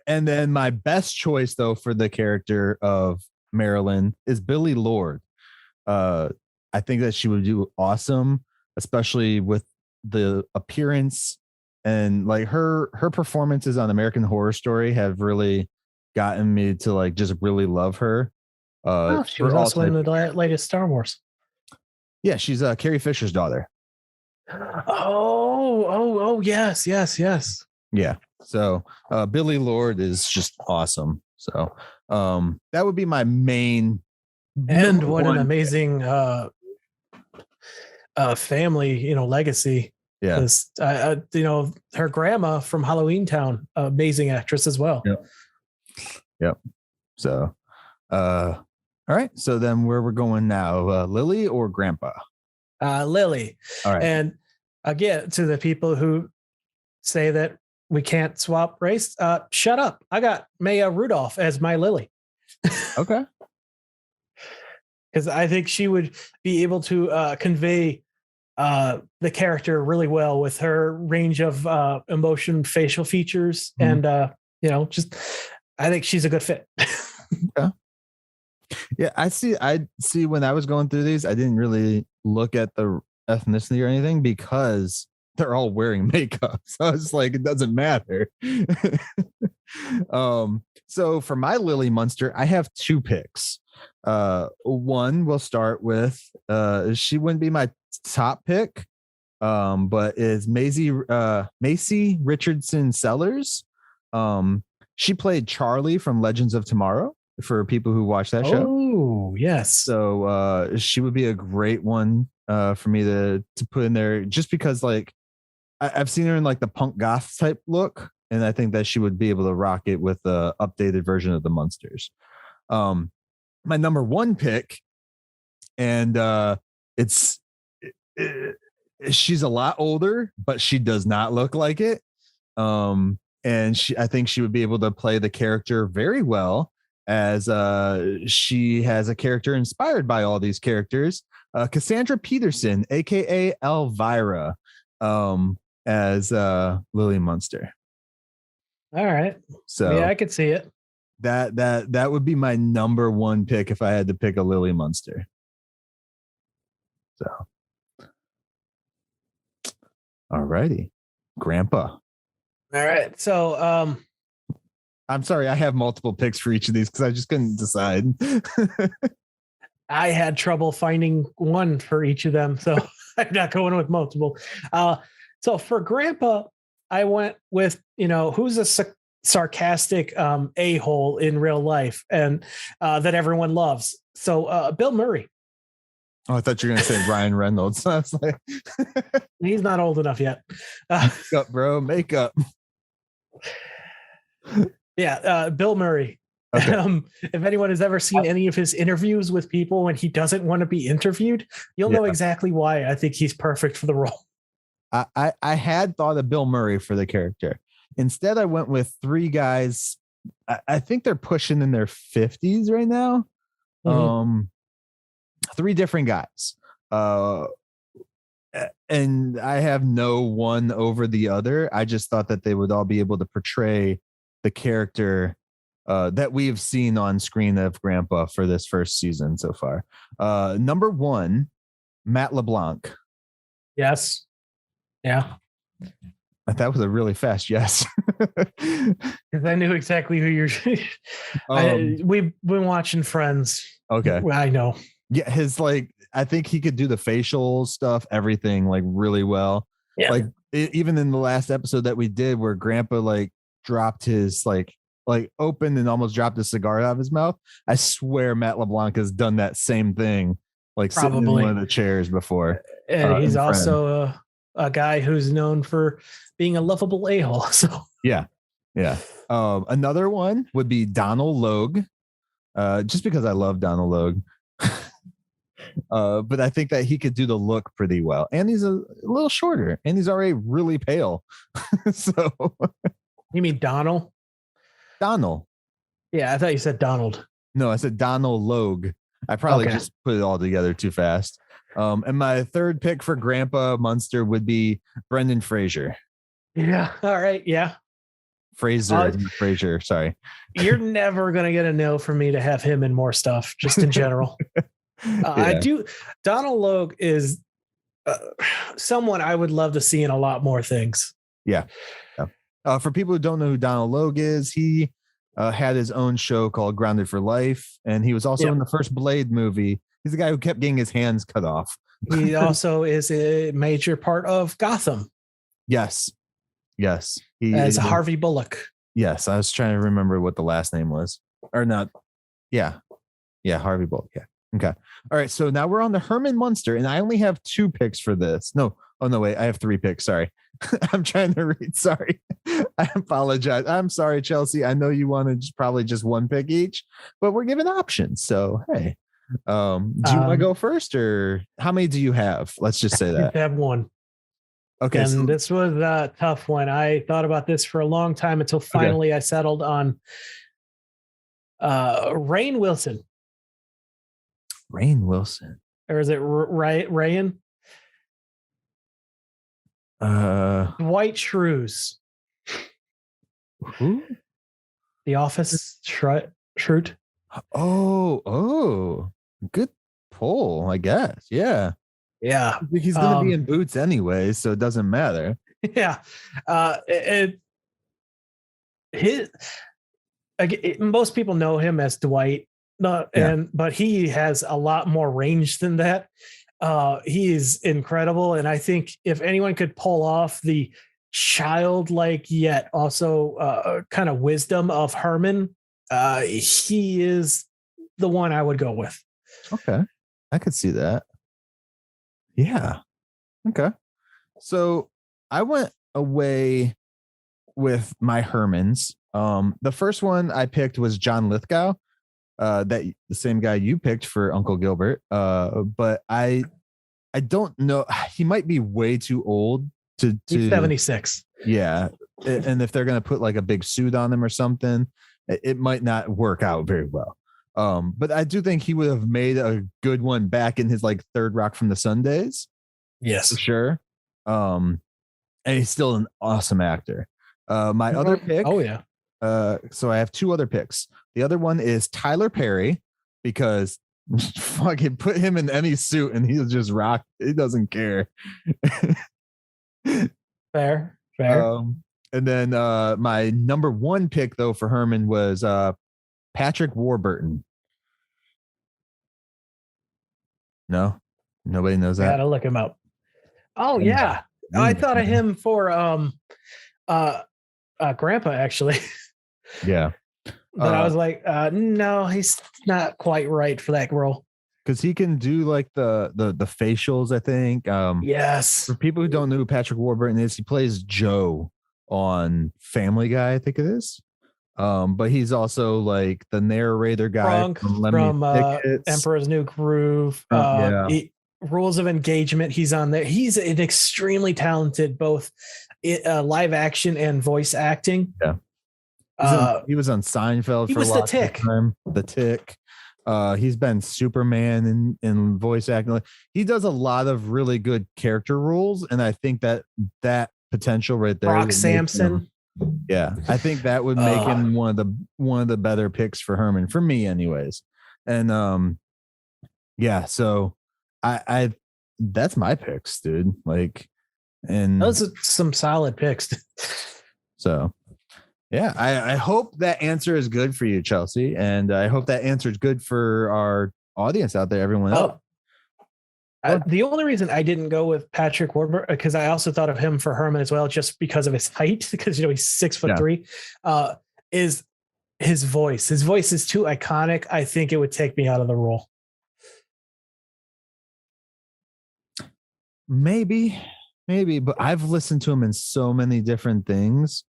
And then my best choice, though, for the character of Marilyn is Billy Lord. I think that she would do awesome, especially with the appearance and like her performances on American Horror Story have really gotten me to like just really love her. She was also in the latest Star Wars. Yeah, she's Carrie Fisher's daughter. Oh, yes. Yeah. So Billy Lord is just awesome. So that would be my main. And what an amazing family, legacy. Yeah. Her grandma from Halloween Town, amazing actress as well. Yep. So, all right. So then where we're going now, Lily or Grandpa? Lily. All right. And again, to the people who say that we can't swap race, shut up. I got Maya Rudolph as my Lily. Okay. Because I think she would be able to convey the character really well with her range of emotion, facial features, and I think she's a good fit. Okay. Yeah, I see when I was going through these, I didn't really look at the ethnicity or anything because they're all wearing makeup. So it's like it doesn't matter. So for my Lily Munster, I have two picks. One we'll start with she wouldn't be my top pick, but is Macy Richardson Sellers. She played Charlie from Legends of Tomorrow for people who watch that show. Oh, yes. So she would be a great one for me to put in there, just because like I've seen her in like the punk goth type look, and I think that she would be able to rock it with the updated version of the Munsters. My number one pick, and it's she's a lot older, but she does not look like it. And I think she would be able to play the character very well, as she has a character inspired by all these characters. Cassandra Peterson, aka Elvira, as Lily Munster. All right. So yeah, I could see it. That would be my number one pick if I had to pick a Lily Munster. So, all righty, Grandpa. All right. So, I'm sorry, I have multiple picks for each of these because I just couldn't decide. I had trouble finding one for each of them, so I'm not going with multiple. So for Grandpa, I went with, who's a sarcastic a-hole in real life and that everyone loves. So Bill Murray. Oh, I thought you were going to say Ryan Reynolds. I was like, he's not old enough yet. Makeup, bro. Makeup. Yeah, Bill Murray. Okay. If anyone has ever seen any of his interviews with people when he doesn't want to be interviewed, you'll know exactly why I think he's perfect for the role. I had thought of Bill Murray for the character. Instead, I went with three guys. I think they're pushing in their 50s right now. Mm-hmm. Three different guys. And I have no one over the other. I just thought that they would all be able to portray the character that we have seen on screen of Grandpa for this first season so far. Number one, Matt LeBlanc. Yes. Yeah. That was a really fast yes. Because I knew exactly who you're. We've been watching Friends. Okay. I know. Yeah, I think he could do the facial stuff, everything like really well. Yeah. Like even in the last episode that we did, where Grandpa like dropped his like opened and almost dropped a cigar out of his mouth. I swear Matt LeBlanc has done that same thing, like sitting in one of the chairs before. And he's also a guy who's known for being a lovable a-hole. So yeah. Another one would be Donald Logue, just because I love Donald Logue. But I think that he could do the look pretty well, and he's a little shorter, and he's already really pale. So you mean Donald? Yeah, I thought you said Donald. No, I said Donald Logue. I probably just put it all together too fast. And my third pick for Grandpa Munster would be Brendan Fraser. Yeah. All right. Yeah. Fraser. Sorry. You're never going to get a no from me to have him in more stuff, just in general. I do. Donald Logue is someone I would love to see in a lot more things. Yeah. For people who don't know who Donald Logue is, he had his own show called Grounded for Life, and he was also in the first Blade movie. He's the guy who kept getting his hands cut off. He also is a major part of Gotham. Yes. He as Harvey Bullock. Yes, I was trying to remember what the last name was, or not. Yeah, Harvey Bullock. Yeah. Okay. All right. So now we're on the Herman Munster, and I only have two picks for this. No. Oh no, wait. I have three picks. Sorry. I'm trying to read. Sorry. I apologize. I'm sorry, Chelsea. I know you wanted probably just one pick each, but we're giving options. So hey. Do you want to go first, or how many do you have? Let's just say that. I have one. Okay. And this was a tough one. I thought about this for a long time until finally I settled on Rainn Wilson. Rainn Wilson. Or is it Rayan? Dwight Shrews. Who? The Office. Schrute. Oh, good pull, I guess. Yeah. Yeah. He's going to be in boots anyway, so it doesn't matter. Yeah. Most people know him as Dwight, but he has a lot more range than that. He is incredible, and I think if anyone could pull off the childlike yet also kind of wisdom of Herman, he is the one I would go with. Okay, I could see that. Yeah. Okay. So I went away with my Hermans. The first one I picked was John Lithgow, that the same guy you picked for Uncle Gilbert. But I don't know. He might be way too old to He's 76. Yeah. And if they're going to put like a big suit on him or something, it might not work out very well. But I do think he would have made a good one back in his like third Rock from the Sun days. Yes, for sure. And he's still an awesome actor. My other pick. Oh yeah. So I have two other picks. The other one is Tyler Perry, because fucking put him in any suit and he'll just rock. He doesn't care. Fair. And then my number one pick though for Herman was Patrick Warburton. No, nobody knows that. Gotta look him up. Oh yeah. I thought of him for Grandpa actually. Yeah. But I was like, no, he's not quite right for that role. Because he can do like the facials, I think. Yes. For people who don't know who Patrick Warburton is, he plays Joe on Family Guy, I think it is. But he's also like the narrator guy from Emperor's New Groove. Rules of Engagement. He's on there. He's an extremely talented both live action and voice acting. Yeah. He was on Seinfeld for a lot of time. The Tick. He's been Superman in voice acting. He does a lot of really good character roles, and I think that potential right there. Brock Sampson. Yeah, I think that would make him one of the better picks for Herman, for me, anyways. And yeah, so I that's my picks, dude. Like, and those are some solid picks. So. Yeah, I hope that answer is good for you, Chelsea, and I hope that answer is good for our audience out there, everyone else. The only reason I didn't go with Patrick Warburton, because I also thought of him for Herman as well, just because of his height, because he's 6'3", is his voice. His voice is too iconic. I think it would take me out of the role. Maybe, but I've listened to him in so many different things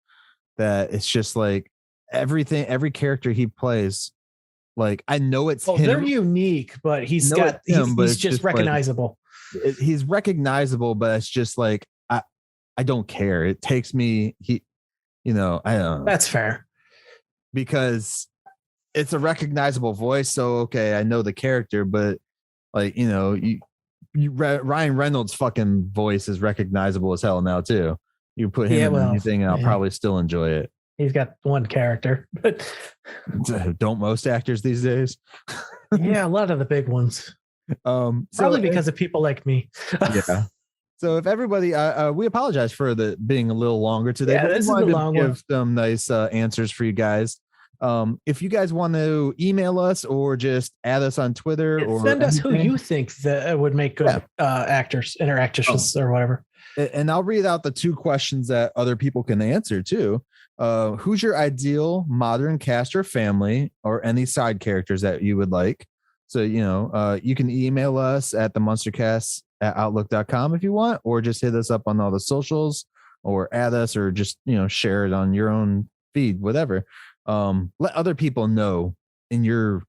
that it's just like every character he plays, like I know it's him. They're unique, but he's just recognizable. Like, he's recognizable, but it's just like I don't care. It takes me I don't know. That's fair, because it's a recognizable voice. So okay, I know the character, but like Ryan Reynolds' fucking voice is recognizable as hell now too. You put him in anything, and I'll probably still enjoy it. He's got one character, but don't most actors these days? Yeah, a lot of the big ones. Probably because of people like me. Yeah. So if everybody, we apologize for being a little longer today. Yeah, this is a long one. Give some nice answers for you guys. If you guys want to email us or just add us on Twitter, or send us who you think that would make good actors or actresses or whatever. And I'll read out the two questions that other people can answer too. Who's your ideal modern cast or family, or any side characters that you would like? So, you can email us at TheMunsterCast@outlook.com if you want, or just hit us up on all the socials, or add us, or just, share it on your own feed, whatever. Let other people know in your,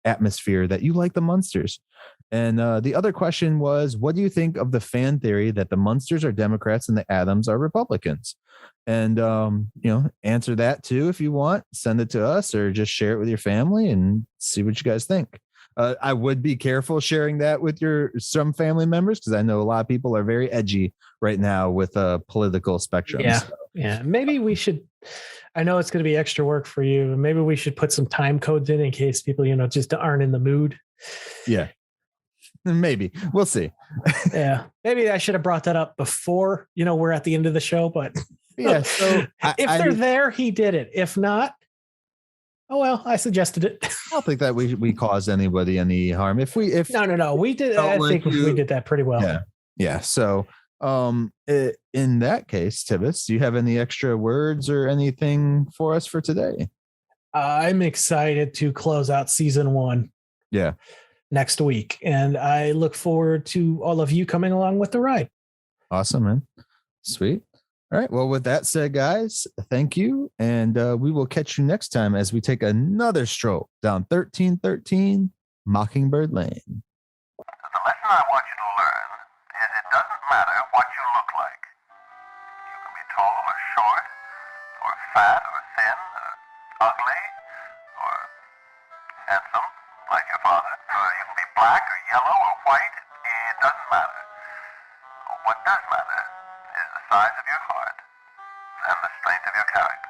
atmosphere that you like the Munsters. And the other question was, what do you think of the fan theory that the Munsters are Democrats and the Adams are Republicans? And, answer that too if you want. Send it to us, or just share it with your family and see what you guys think. I would be careful sharing that with some family members, because I know a lot of people are very edgy right now with political spectrum. Yeah. So Yeah, maybe we should. I know it's going to be extra work for you. Maybe we should put some time codes in case people, just aren't in the mood. Yeah. Maybe we'll see. Yeah, maybe I should have brought that up before, we're at the end of the show, but yeah. So if they're there, he did it. If not, oh, well, I suggested it. I don't think that we caused anybody any harm. No, we did. I think we did that pretty well. Yeah. Yeah. So, in that case, Tivis, do you have any extra words or anything for us for today? I'm excited to close out season 1. Yeah. Next week. And I look forward to all of you coming along with the ride. Awesome, man. Sweet. All right. Well, with that said, guys, thank you. And we will catch you next time as we take another stroll down 1313 Mockingbird Lane. The lesson I want you to learn is it doesn't matter what you look like. You can be tall or short, or fat or thin, or ugly, or handsome, like your father. Or you can be black or yellow or white. It doesn't matter. What does matter is the size of your heart and the strength of your character.